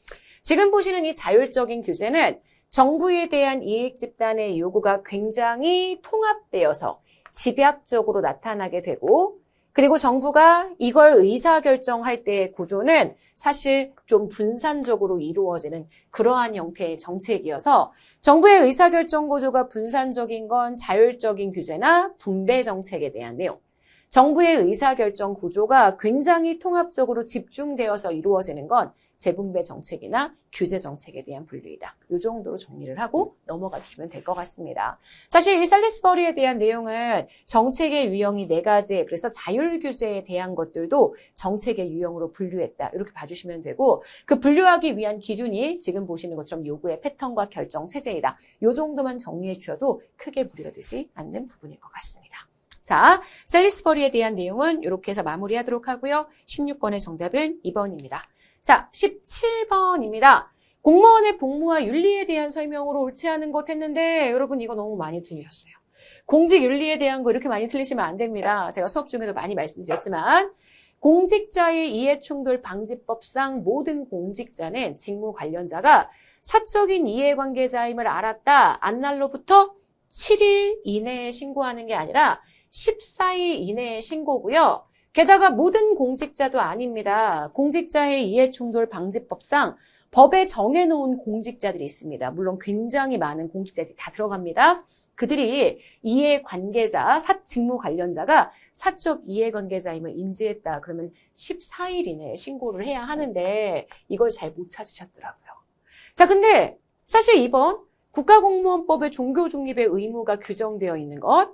지금 보시는 이 자율적인 규제는 정부에 대한 이익 집단의 요구가 굉장히 통합되어서 집약적으로 나타나게 되고 그리고 정부가 이걸 의사결정할 때의 구조는 사실 좀 분산적으로 이루어지는 그러한 형태의 정책이어서 정부의 의사결정 구조가 분산적인 건 자율적인 규제나 분배 정책에 대한 내용. 정부의 의사결정 구조가 굉장히 통합적으로 집중되어서 이루어지는 건 재분배 정책이나 규제 정책에 대한 분류이다. 이 정도로 정리를 하고 넘어가 주시면 될 것 같습니다. 사실 이 셀리스버리에 대한 내용은 정책의 유형이 4가지, 그래서 자율규제에 대한 것들도 정책의 유형으로 분류했다. 이렇게 봐주시면 되고 그 분류하기 위한 기준이 지금 보시는 것처럼 요구의 패턴과 결정 체제이다. 이 정도만 정리해 주셔도 크게 무리가 되지 않는 부분일 것 같습니다. 자, 셀리스버리에 대한 내용은 이렇게 해서 마무리하도록 하고요. 16번의 정답은 2번입니다. 자, 17번입니다. 공무원의 복무와 윤리에 대한 설명으로 옳지 않은 것 했는데 여러분 이거 너무 많이 틀리셨어요. 공직 윤리에 대한 거 이렇게 많이 틀리시면 안 됩니다. 제가 수업 중에도 많이 말씀드렸지만 공직자의 이해충돌 방지법상 모든 공직자는 직무 관련자가 사적인 이해관계자임을 알았다. 안날로부터 7일 이내에 신고하는 게 아니라 14일 이내에 신고고요. 게다가 모든 공직자도 아닙니다. 공직자의 이해충돌 방지법상 법에 정해놓은 공직자들이 있습니다. 물론 굉장히 많은 공직자들이 다 들어갑니다. 그들이 이해관계자, 직무 관련자가 사적 이해관계자임을 인지했다. 그러면 14일 이내에 신고를 해야 하는데 이걸 잘 못 찾으셨더라고요. 자, 근데 사실 이번 국가공무원법의 종교중립의 의무가 규정되어 있는 것,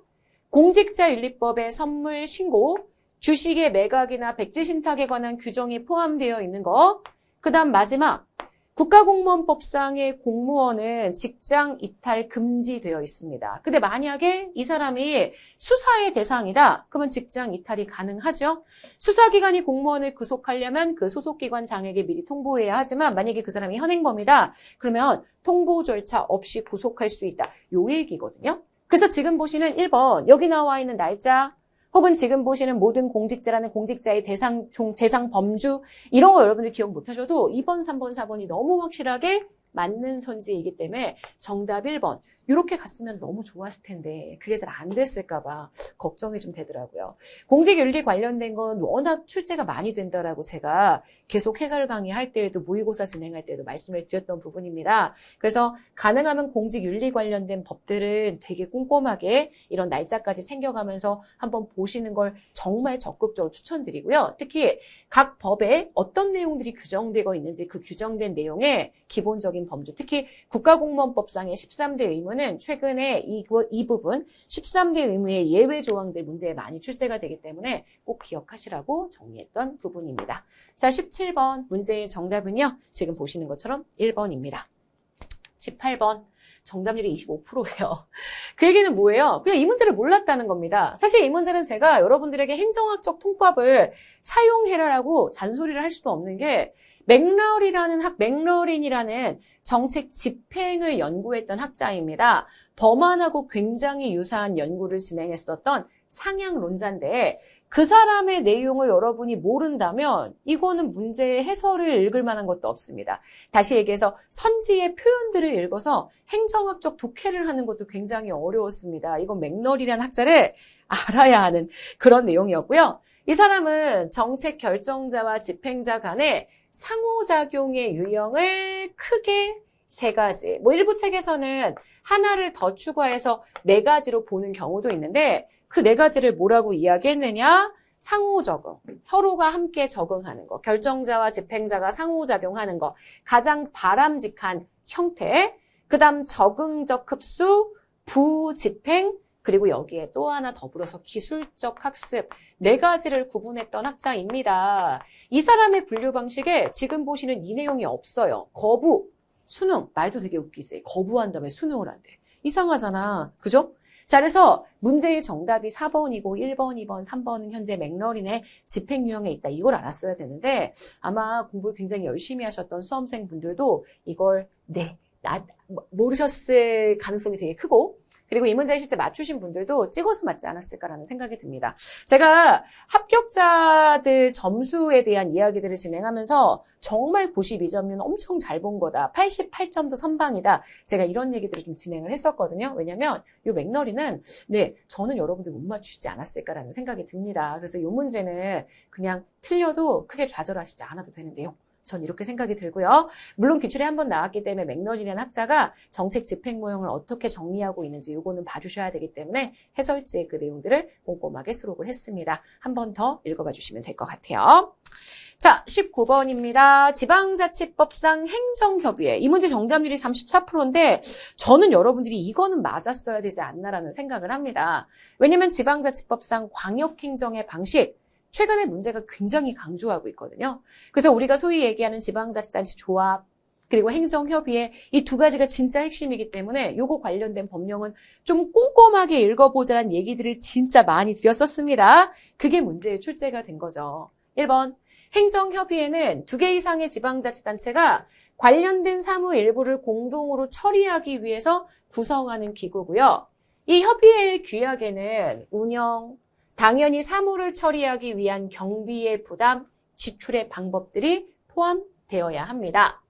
공직자윤리법의 선물 신고, 주식의 매각이나 백지신탁에 관한 규정이 포함되어 있는 거, 그 다음 마지막 국가공무원법상의 공무원은 직장 이탈 금지되어 있습니다. 근데 만약에 이 사람이 수사의 대상이다, 그러면 직장 이탈이 가능하죠. 수사기관이 공무원을 구속하려면 그 소속기관 장에게 미리 통보해야 하지만 만약에 그 사람이 현행범이다, 그러면 통보 절차 없이 구속할 수 있다. 요 얘기거든요. 그래서 지금 보시는 1번 여기 나와 있는 날짜 혹은 지금 보시는 모든 공직자라는 공직자의 대상 범주 이런 거 여러분들 기억 못하셔도 2번, 3번, 4번이 너무 확실하게 맞는 선지이기 때문에 정답 1번 이렇게 갔으면 너무 좋았을 텐데 그게 잘 안 됐을까 봐 걱정이 좀 되더라고요. 공직윤리 관련된 건 워낙 출제가 많이 된다라고 제가 계속 해설 강의할 때에도 모의고사 진행할 때도 말씀을 드렸던 부분입니다. 그래서 가능하면 공직윤리 관련된 법들은 되게 꼼꼼하게 이런 날짜까지 챙겨가면서 한번 보시는 걸 정말 적극적으로 추천드리고요. 특히 각 법에 어떤 내용들이 규정되고 있는지 그 규정된 내용의 기본적인 범주, 특히 국가공무원법상의 13대 의무는 최근에 이 부분 13대 의무의 예외 조항들 문제에 많이 출제가 되기 때문에 꼭 기억하시라고 정리했던 부분입니다. 자, 17번 문제의 정답은요. 지금 보시는 것처럼 1번입니다. 18번. 정답률이 25%예요. 그 얘기는 뭐예요? 그냥 이 문제를 몰랐다는 겁니다. 사실 이 문제는 제가 여러분들에게 행정학적 통법을 사용해라라고 잔소리를 할 수도 없는 게 맥러린이라는 정책 집행을 연구했던 학자입니다. 범안하고 굉장히 유사한 연구를 진행했었던 상향론자인데 그 사람의 내용을 여러분이 모른다면 이거는 문제의 해설을 읽을 만한 것도 없습니다. 다시 얘기해서 선지의 표현들을 읽어서 행정학적 독해를 하는 것도 굉장히 어려웠습니다. 이건 맥러리라는 학자를 알아야 하는 그런 내용이었고요. 이 사람은 정책 결정자와 집행자 간의 상호작용의 유형을 크게 세 가지, 일부 책에서는 하나를 더 추가해서 네 가지로 보는 경우도 있는데 그 네 가지를 뭐라고 이야기했느냐? 상호적응, 서로가 함께 적응하는 거, 결정자와 집행자가 상호작용하는 거, 가장 바람직한 형태, 그 다음 적응적 흡수, 부집행, 그리고 여기에 또 하나 더불어서 기술적 학습, 네 가지를 구분했던 학자입니다. 이 사람의 분류 방식에 지금 보시는 이 내용이 없어요. 거부, 수능, 말도 되게 웃기지. 거부한 다음에 수능을 한대. 이상하잖아. 그죠? 자, 그래서 문제의 정답이 4번이고 1번, 2번, 3번은 현재 맥러린의 집행 유형에 있다. 이걸 알았어야 되는데 아마 공부를 굉장히 열심히 하셨던 수험생분들도 이걸 모르셨을 가능성이 되게 크고 그리고 이 문제를 실제 맞추신 분들도 찍어서 맞지 않았을까라는 생각이 듭니다. 제가 합격자들 점수에 대한 이야기들을 진행하면서 정말 92점이면 엄청 잘 본 거다. 88점도 선방이다. 제가 이런 얘기들을 좀 진행을 했었거든요. 왜냐면 이 맥러리는 저는 여러분들 못 맞추시지 않았을까라는 생각이 듭니다. 그래서 이 문제는 그냥 틀려도 크게 좌절하시지 않아도 되는데요. 전 이렇게 생각이 들고요. 물론 기출에 한번 나왔기 때문에 맥러리라는 학자가 정책 집행 모형을 어떻게 정리하고 있는지 이거는 봐주셔야 되기 때문에 해설지의 그 내용들을 꼼꼼하게 수록을 했습니다. 한 번 더 읽어봐 주시면 될 것 같아요. 자, 19번입니다. 지방자치법상 행정협의회. 이 문제 정답률이 34%인데 저는 여러분들이 이거는 맞았어야 되지 않나라는 생각을 합니다. 왜냐면 지방자치법상 광역행정의 방식, 최근에 문제가 굉장히 강조하고 있거든요. 그래서 우리가 소위 얘기하는 지방자치단체 조합 그리고 행정협의회 이 두 가지가 진짜 핵심이기 때문에 요거 관련된 법령은 좀 꼼꼼하게 읽어보자는 얘기들을 진짜 많이 드렸었습니다. 그게 문제의 출제가 된 거죠. 1번 행정협의회는 2개 이상의 지방자치단체가 관련된 사무 일부를 공동으로 처리하기 위해서 구성하는 기구고요. 이 협의회의 규약에는 운영, 당연히 사무를 처리하기 위한 경비의 부담, 지출의 방법들이 포함되어야 합니다.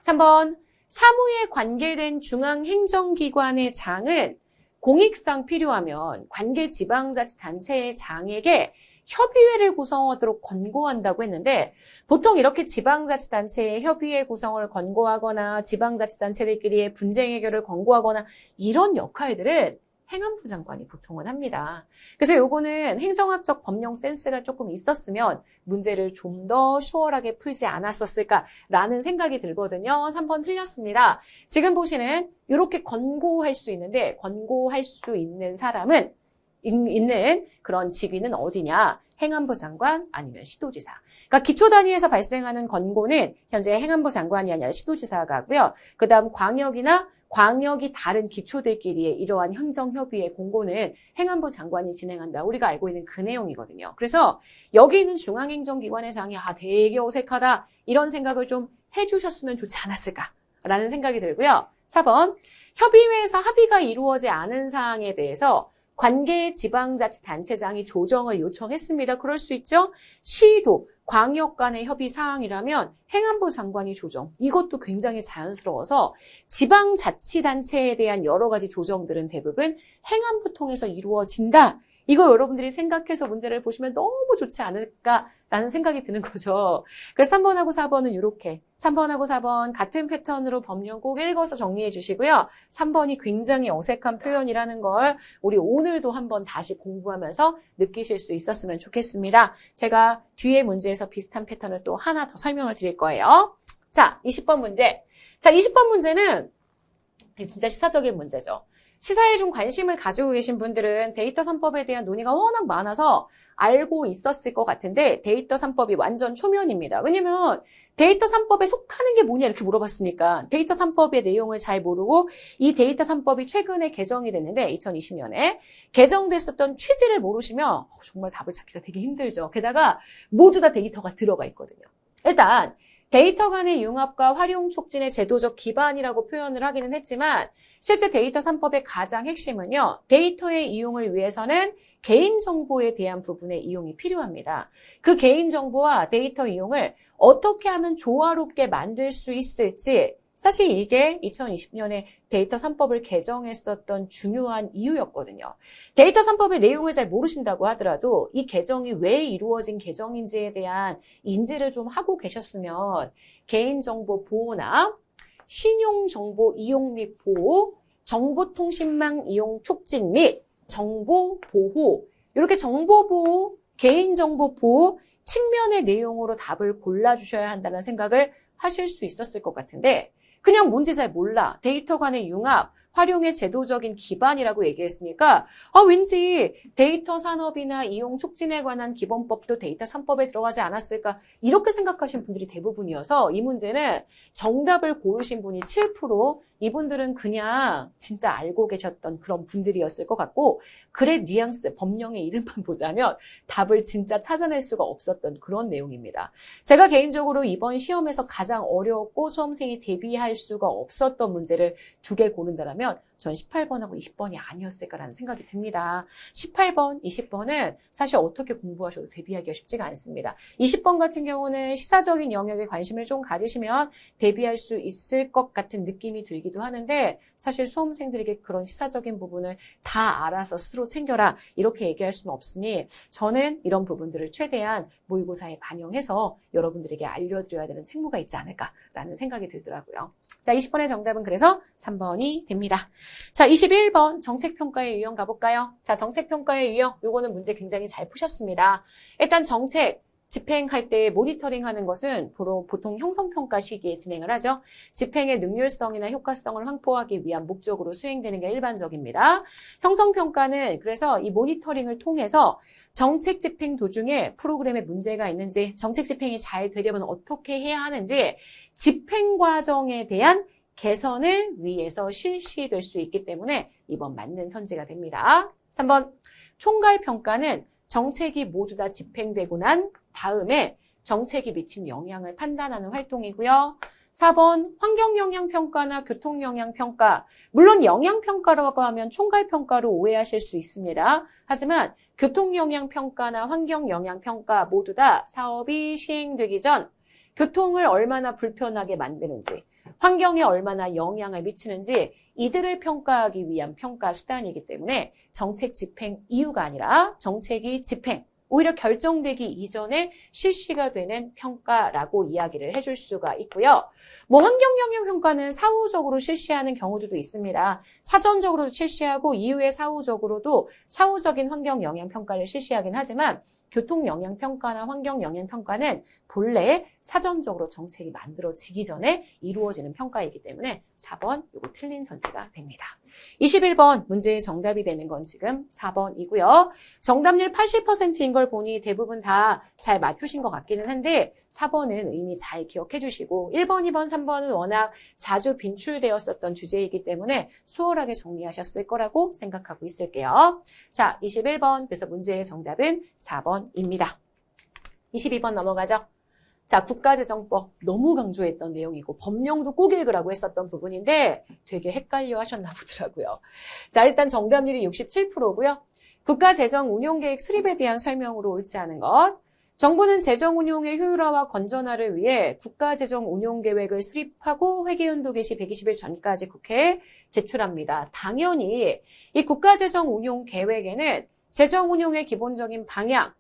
3번, 사무에 관계된 중앙행정기관의 장은 공익상 필요하면 관계 지방자치단체의 장에게 협의회를 구성하도록 권고한다고 했는데 보통 이렇게 지방자치단체의 협의회 구성을 권고하거나 지방자치단체들끼리의 분쟁 해결을 권고하거나 이런 역할들은 행안부 장관이 보통은 합니다. 그래서 요거는 행정학적 법령 센스가 조금 있었으면 문제를 좀 더 수월하게 풀지 않았었을까라는 생각이 들거든요. 3번 틀렸습니다. 지금 보시는 이렇게 권고할 수 있는데 권고할 수 있는 사람은 있는 그런 직위는 어디냐? 행안부 장관 아니면 시도지사. 그러니까 기초단위에서 발생하는 권고는 현재 행안부 장관이 아니라 시도지사가 하고요. 그 다음 광역이 다른 기초들끼리의 이러한 행정협의회 공고는 행안부 장관이 진행한다. 우리가 알고 있는 그 내용이거든요. 그래서 여기 있는 중앙행정기관의 장이 되게 어색하다. 이런 생각을 좀 해주셨으면 좋지 않았을까라는 생각이 들고요. 4번, 협의회에서 합의가 이루어지지 않은 사항에 대해서 관계 지방자치단체장이 조정을 요청했습니다. 그럴 수 있죠. 시도, 광역 간의 협의 사항이라면 행안부 장관이 조정. 이것도 굉장히 자연스러워서 지방자치단체에 대한 여러 가지 조정들은 대부분 행안부 통해서 이루어진다. 이거 여러분들이 생각해서 문제를 보시면 너무 좋지 않을까라는 생각이 드는 거죠. 그래서 3번하고 4번은 이렇게 3번하고 4번 같은 패턴으로 법령 꼭 읽어서 정리해 주시고요. 3번이 굉장히 어색한 표현이라는 걸 우리 오늘도 한번 다시 공부하면서 느끼실 수 있었으면 좋겠습니다. 제가 뒤에 문제에서 비슷한 패턴을 또 하나 더 설명을 드릴 거예요. 자, 20번 문제. 자, 20번 문제는 진짜 시사적인 문제죠. 시사에 좀 관심을 가지고 계신 분들은 데이터 3법에 대한 논의가 워낙 많아서 알고 있었을 것 같은데 데이터 3법이 완전 초면입니다. 왜냐면 데이터 3법에 속하는 게 뭐냐 이렇게 물어봤으니까 데이터 3법의 내용을 잘 모르고 이 데이터 3법이 최근에 개정이 됐는데 2020년에 개정됐었던 취지를 모르시면 정말 답을 찾기가 되게 힘들죠. 게다가 모두 다 데이터가 들어가 있거든요. 일단 데이터 간의 융합과 활용 촉진의 제도적 기반이라고 표현을 하기는 했지만 실제 데이터 3법의 가장 핵심은요. 데이터의 이용을 위해서는 개인정보에 대한 부분의 이용이 필요합니다. 그 개인정보와 데이터 이용을 어떻게 하면 조화롭게 만들 수 있을지 사실 이게 2020년에 데이터 3법을 개정했었던 중요한 이유였거든요. 데이터 3법의 내용을 잘 모르신다고 하더라도 이 개정이 왜 이루어진 개정인지에 대한 인지를 좀 하고 계셨으면 개인정보 보호나 신용정보 이용 및 보호, 정보통신망 이용 촉진 및 정보보호 이렇게 정보보호, 개인정보보호 측면의 내용으로 답을 골라주셔야 한다는 생각을 하실 수 있었을 것 같은데 그냥 뭔지 잘 몰라. 데이터 간의 융합, 활용의 제도적인 기반이라고 얘기했으니까 왠지 데이터 산업이나 이용 촉진에 관한 기본법도 데이터 3법에 들어가지 않았을까 이렇게 생각하신 분들이 대부분이어서 이 문제는 정답을 고르신 분이 7%, 이분들은 그냥 진짜 알고 계셨던 그런 분들이었을 것 같고 글의 뉘앙스, 법령의 이름만 보자면 답을 진짜 찾아낼 수가 없었던 그런 내용입니다. 제가 개인적으로 이번 시험에서 가장 어려웠고 수험생이 대비할 수가 없었던 문제를 2개 고른다면 전 18번하고 20번이 아니었을까라는 생각이 듭니다. 18번, 20번은 사실 어떻게 공부하셔도 대비하기가 쉽지가 않습니다. 20번 같은 경우는 시사적인 영역에 관심을 좀 가지시면 대비할 수 있을 것 같은 느낌이 들기도 하는데 사실 수험생들에게 그런 시사적인 부분을 다 알아서 스스로 챙겨라 이렇게 얘기할 수는 없으니 저는 이런 부분들을 최대한 모의고사에 반영해서 여러분들에게 알려드려야 되는 책무가 있지 않을까라는 생각이 들더라고요. 자, 20번의 정답은 그래서 3번이 됩니다. 자, 21번 정책평가의 유형 가볼까요? 자, 정책평가의 유형, 요거는 문제 굉장히 잘 푸셨습니다. 일단 정책 집행할 때 모니터링 하는 것은 보통 형성평가 시기에 진행을 하죠. 집행의 능률성이나 효과성을 확보하기 위한 목적으로 수행되는 게 일반적입니다. 형성평가는 그래서 이 모니터링을 통해서 정책 집행 도중에 프로그램에 문제가 있는지, 정책 집행이 잘 되려면 어떻게 해야 하는지 집행 과정에 대한 개선을 위해서 실시될 수 있기 때문에 이번 맞는 선지가 됩니다. 3번 총괄평가는 정책이 모두 다 집행되고 난 다음에 정책이 미친 영향을 판단하는 활동이고요. 4번 환경영향평가나 교통영향평가. 물론 영향평가라고 하면 총괄평가로 오해하실 수 있습니다. 하지만 교통영향평가나 환경영향평가 모두 다 사업이 시행되기 전 교통을 얼마나 불편하게 만드는지, 환경에 얼마나 영향을 미치는지 이들을 평가하기 위한 평가 수단이기 때문에 정책 집행 이유가 아니라 정책이 집행, 오히려 결정되기 이전에 실시가 되는 평가라고 이야기를 해줄 수가 있고요. 환경영향평가는 사후적으로 실시하는 경우도 있습니다. 사전적으로도 실시하고 이후에 사후적으로도 사후적인 환경영향평가를 실시하긴 하지만 교통영향평가나 환경영향평가는 본래 사전적으로 정책이 만들어지기 전에 이루어지는 평가이기 때문에 4번 이거 틀린 선지가 됩니다. 21번 문제의 정답이 되는 건 지금 4번이고요. 정답률 80%인 걸 보니 대부분 다 잘 맞추신 것 같기는 한데 4번은 이미 잘 기억해 주시고 1번, 2번, 3번은 워낙 자주 빈출되었었던 주제이기 때문에 수월하게 정리하셨을 거라고 생각하고 있을게요. 자, 21번 그래서 문제의 정답은 4번입니다. 22번 넘어가죠. 자, 국가재정법 너무 강조했던 내용이고 법령도 꼭 읽으라고 했었던 부분인데 되게 헷갈려 하셨나 보더라고요. 자, 일단 정답률이 67%고요. 국가재정 운용계획 수립에 대한 설명으로 옳지 않은 것. 정부는 재정 운용의 효율화와 건전화를 위해 국가재정 운용 계획을 수립하고 회계연도 개시 120일 전까지 국회에 제출합니다. 당연히 이 국가재정 운용 계획에는 재정 운용의 기본적인 방향,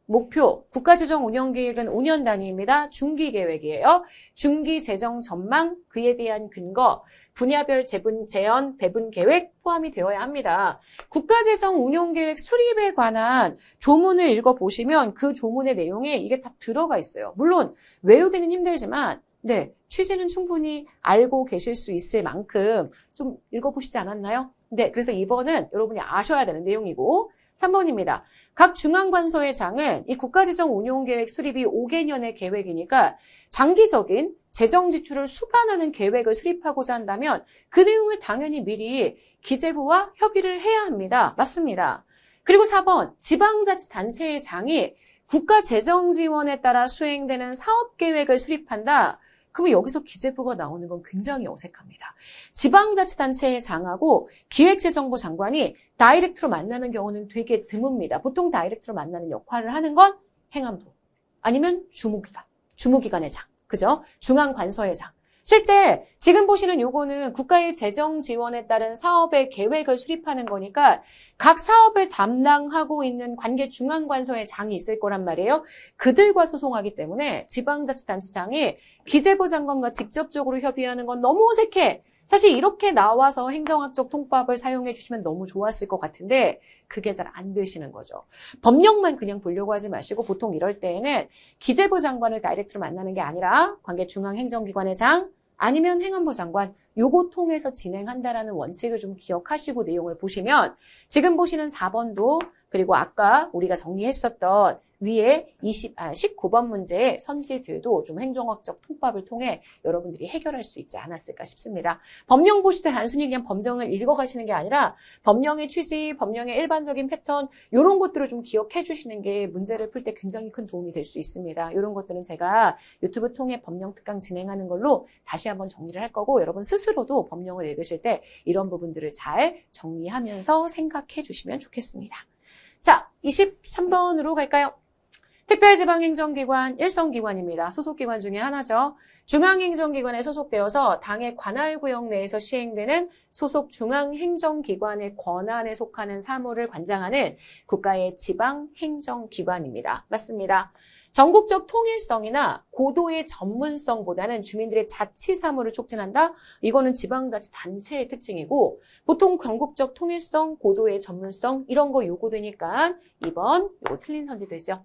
목표, 국가재정 운영 계획은 5년 단위입니다. 중기 계획이에요. 중기 재정 전망, 그에 대한 근거, 분야별 재원, 배분 계획 포함이 되어야 합니다. 국가재정 운용 계획 수립에 관한 조문을 읽어보시면 그 조문의 내용에 이게 다 들어가 있어요. 물론 외우기는 힘들지만 네, 취지는 충분히 알고 계실 수 있을 만큼 좀 읽어보시지 않았나요? 네, 그래서 이번은 여러분이 아셔야 되는 내용이고 3번입니다. 각 중앙관서의 장은 이 국가재정 운용계획 수립이 5개년의 계획이니까 장기적인 재정 지출을 수반하는 계획을 수립하고자 한다면 그 내용을 당연히 미리 기재부와 협의를 해야 합니다. 맞습니다. 그리고 4번, 지방자치단체의 장이 국가재정 지원에 따라 수행되는 사업계획을 수립한다. 그러면 여기서 기재부가 나오는 건 굉장히 어색합니다. 지방자치단체의 장하고 기획재정부 장관이 다이렉트로 만나는 경우는 되게 드뭅니다. 보통 다이렉트로 만나는 역할을 하는 건 행안부 아니면 주무기관의 장, 그죠? 중앙관서의 장. 실제 지금 보시는 요거는 국가의 재정 지원에 따른 사업의 계획을 수립하는 거니까 각 사업을 담당하고 있는 관계 중앙관서의 장이 있을 거란 말이에요. 그들과 소송하기 때문에 지방자치단체장이 기재부 장관과 직접적으로 협의하는 건 너무 어색해. 사실 이렇게 나와서 행정학적 통법을 사용해 주시면 너무 좋았을 것 같은데 그게 잘 안 되시는 거죠. 법령만 그냥 보려고 하지 마시고 보통 이럴 때에는 기재부 장관을 다이렉트로 만나는 게 아니라 관계 중앙행정기관의 장 아니면 행안부 장관 요거 통해서 진행한다라는 원칙을 좀 기억하시고 내용을 보시면 지금 보시는 4번도 그리고 아까 우리가 정리했었던 위에 19번 문제의 선지들도 좀 행정학적 통법을 통해 여러분들이 해결할 수 있지 않았을까 싶습니다. 법령 보실 때 단순히 그냥 법령을 읽어가시는 게 아니라 법령의 취지, 법령의 일반적인 패턴 이런 것들을 좀 기억해 주시는 게 문제를 풀 때 굉장히 큰 도움이 될 수 있습니다. 이런 것들은 제가 유튜브 통해 법령 특강 진행하는 걸로 다시 한번 정리를 할 거고 여러분 스스로도 법령을 읽으실 때 이런 부분들을 잘 정리하면서 생각해 주시면 좋겠습니다. 자, 23번으로 갈까요? 특별지방행정기관 일선기관입니다. 소속기관 중에 하나죠. 중앙행정기관에 소속되어서 당의 관할구역 내에서 시행되는 소속 중앙행정기관의 권한에 속하는 사무를 관장하는 국가의 지방행정기관입니다. 맞습니다. 전국적 통일성이나 고도의 전문성보다는 주민들의 자치 사무를 촉진한다? 이거는 지방자치단체의 특징이고 보통 전국적 통일성, 고도의 전문성 이런 거 요구되니까 2번 요거 틀린 선지되죠.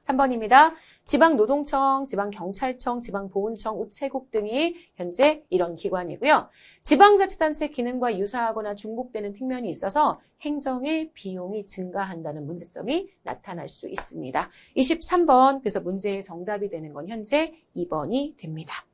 3번입니다. 지방노동청, 지방경찰청, 지방보훈청, 우체국 등이 현재 이런 기관이고요. 지방자치단체 기능과 유사하거나 중복되는 측면이 있어서 행정의 비용이 증가한다는 문제점이 나타날 수 있습니다. 23번, 그래서 문제의 정답이 되는 건 현재 2번이 됩니다.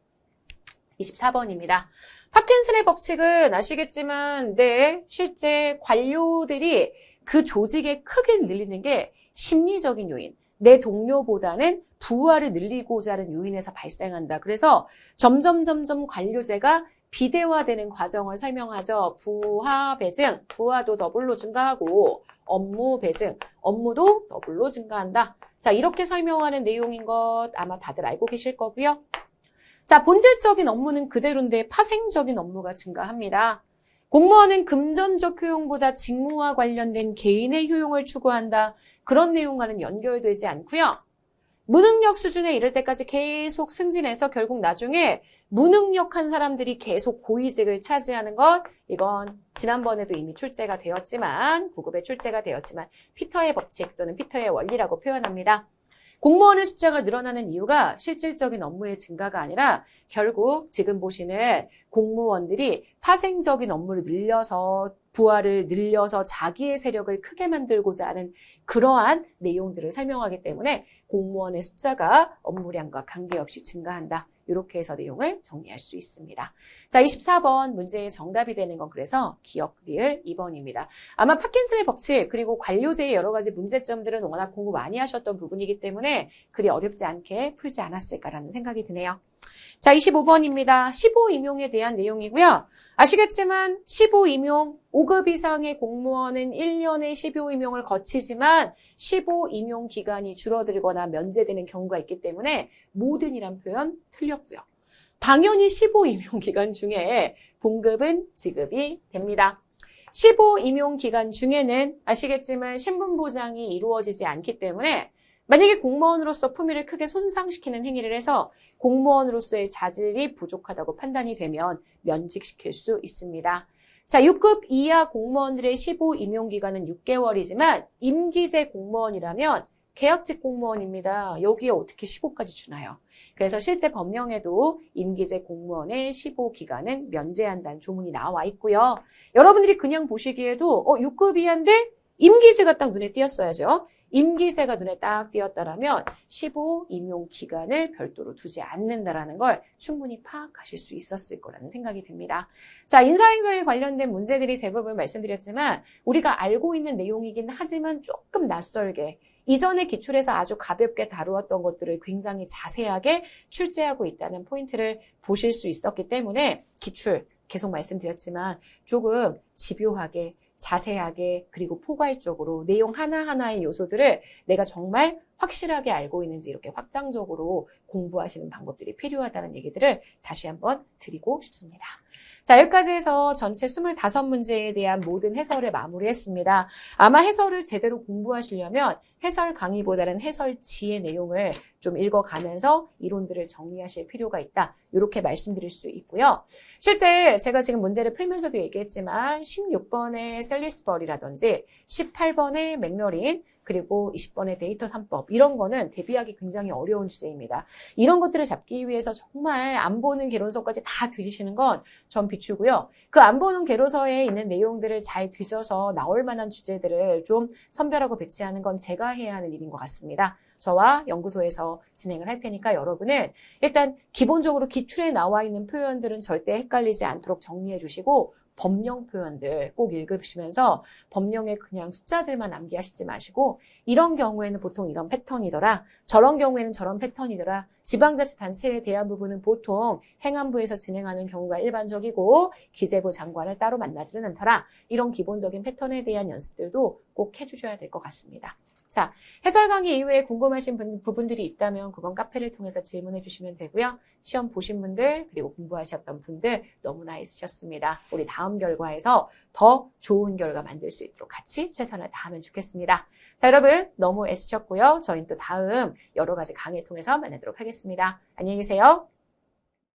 24번입니다. 파킨슨의 법칙은 아시겠지만 네, 실제 관료들이 그 조직의 크기를 늘리는 게 심리적인 요인, 내 동료보다는 부하를 늘리고자 하는 요인에서 발생한다. 그래서 점점 관료제가 비대화되는 과정을 설명하죠. 부하 배증, 부하도 더블로 증가하고 업무 배증, 업무도 더블로 증가한다. 자, 이렇게 설명하는 내용인 것 아마 다들 알고 계실 거고요. 자, 본질적인 업무는 그대로인데 파생적인 업무가 증가합니다. 공무원은 금전적 효용보다 직무와 관련된 개인의 효용을 추구한다. 그런 내용과는 연결되지 않고요. 무능력 수준에 이를 때까지 계속 승진해서 결국 나중에 무능력한 사람들이 계속 고위직을 차지하는 것, 이건 지난번에도 이미 출제가 되었지만, 9급에 출제가 되었지만 피터의 법칙 또는 피터의 원리라고 표현합니다. 공무원의 숫자가 늘어나는 이유가 실질적인 업무의 증가가 아니라 결국 지금 보시는 공무원들이 파생적인 업무를 늘려서 부하를 늘려서 자기의 세력을 크게 만들고자 하는 그러한 내용들을 설명하기 때문에 공무원의 숫자가 업무량과 관계없이 증가한다. 이렇게 해서 내용을 정리할 수 있습니다. 자, 24번 문제의 정답이 되는 건 그래서 기억 리을 2번입니다. 아마 파킨슨의 법칙 그리고 관료제의 여러 가지 문제점들은 워낙 공부 많이 하셨던 부분이기 때문에 그리 어렵지 않게 풀지 않았을까라는 생각이 드네요. 자, 25번입니다. 15 임용에 대한 내용이고요. 아시겠지만 15 임용 5급 이상의 공무원은 1년에 15 임용을 거치지만 15 임용 기간이 줄어들거나 면제되는 경우가 있기 때문에 모든이란 표현 틀렸고요. 당연히 15 임용 기간 중에 봉급은 지급이 됩니다. 15 임용 기간 중에는 아시겠지만 신분 보장이 이루어지지 않기 때문에 만약에 공무원으로서 품위를 크게 손상시키는 행위를 해서 공무원으로서의 자질이 부족하다고 판단이 되면 면직시킬 수 있습니다. 자, 6급 이하 공무원들의 15 임용 기간은 6개월이지만 임기제 공무원이라면 계약직 공무원입니다. 여기에 어떻게 15까지 주나요? 그래서 실제 법령에도 임기제 공무원의 15 기간은 면제한다는 조문이 나와 있고요. 여러분들이 그냥 보시기에도 6급 이하인데 임기제가 딱 눈에 띄었어야죠. 임기제가 눈에 딱 띄었다라면 15 임용 기간을 별도로 두지 않는다라는 걸 충분히 파악하실 수 있었을 거라는 생각이 듭니다. 자, 인사행정에 관련된 문제들이 대부분 말씀드렸지만 우리가 알고 있는 내용이긴 하지만 조금 낯설게 이전에 기출에서 아주 가볍게 다루었던 것들을 굉장히 자세하게 출제하고 있다는 포인트를 보실 수 있었기 때문에 기출 계속 말씀드렸지만 조금 집요하게 자세하게 그리고 포괄적으로 내용 하나하나의 요소들을 내가 정말 확실하게 알고 있는지 이렇게 확장적으로 공부하시는 방법들이 필요하다는 얘기들을 다시 한번 드리고 싶습니다. 자, 여기까지 해서 전체 25문제에 대한 모든 해설을 마무리했습니다. 아마 해설을 제대로 공부하시려면 해설 강의보다는 해설지의 내용을 좀 읽어가면서 이론들을 정리하실 필요가 있다. 이렇게 말씀드릴 수 있고요. 실제 제가 지금 문제를 풀면서도 얘기했지만 16번의 셀리스버리라든지 18번의 맥러린 그리고 20번의 데이터 3법 이런 거는 대비하기 굉장히 어려운 주제입니다. 이런 것들을 잡기 위해서 정말 안 보는 개론서까지 다 뒤지시는 건 전 비추고요. 그 안 보는 개론서에 있는 내용들을 잘 뒤져서 나올 만한 주제들을 좀 선별하고 배치하는 건 제가 해야 하는 일인 것 같습니다. 저와 연구소에서 진행을 할 테니까 여러분은 일단 기본적으로 기출에 나와 있는 표현들은 절대 헷갈리지 않도록 정리해 주시고 법령 표현들 꼭 읽으시면서 법령에 그냥 숫자들만 암기하시지 마시고 이런 경우에는 보통 이런 패턴이더라. 저런 경우에는 저런 패턴이더라. 지방자치단체에 대한 부분은 보통 행안부에서 진행하는 경우가 일반적이고 기재부 장관을 따로 만나지는 않더라. 이런 기본적인 패턴에 대한 연습들도 꼭 해주셔야 될 것 같습니다. 자, 해설 강의 이후에 궁금하신 부분들이 있다면 그건 카페를 통해서 질문해 주시면 되고요. 시험 보신 분들 그리고 공부하셨던 분들 너무나 애쓰셨습니다. 우리 다음 결과에서 더 좋은 결과 만들 수 있도록 같이 최선을 다하면 좋겠습니다. 자, 여러분 너무 애쓰셨고요. 저희는 또 다음 여러 가지 강의를 통해서 만나도록 하겠습니다. 안녕히 계세요.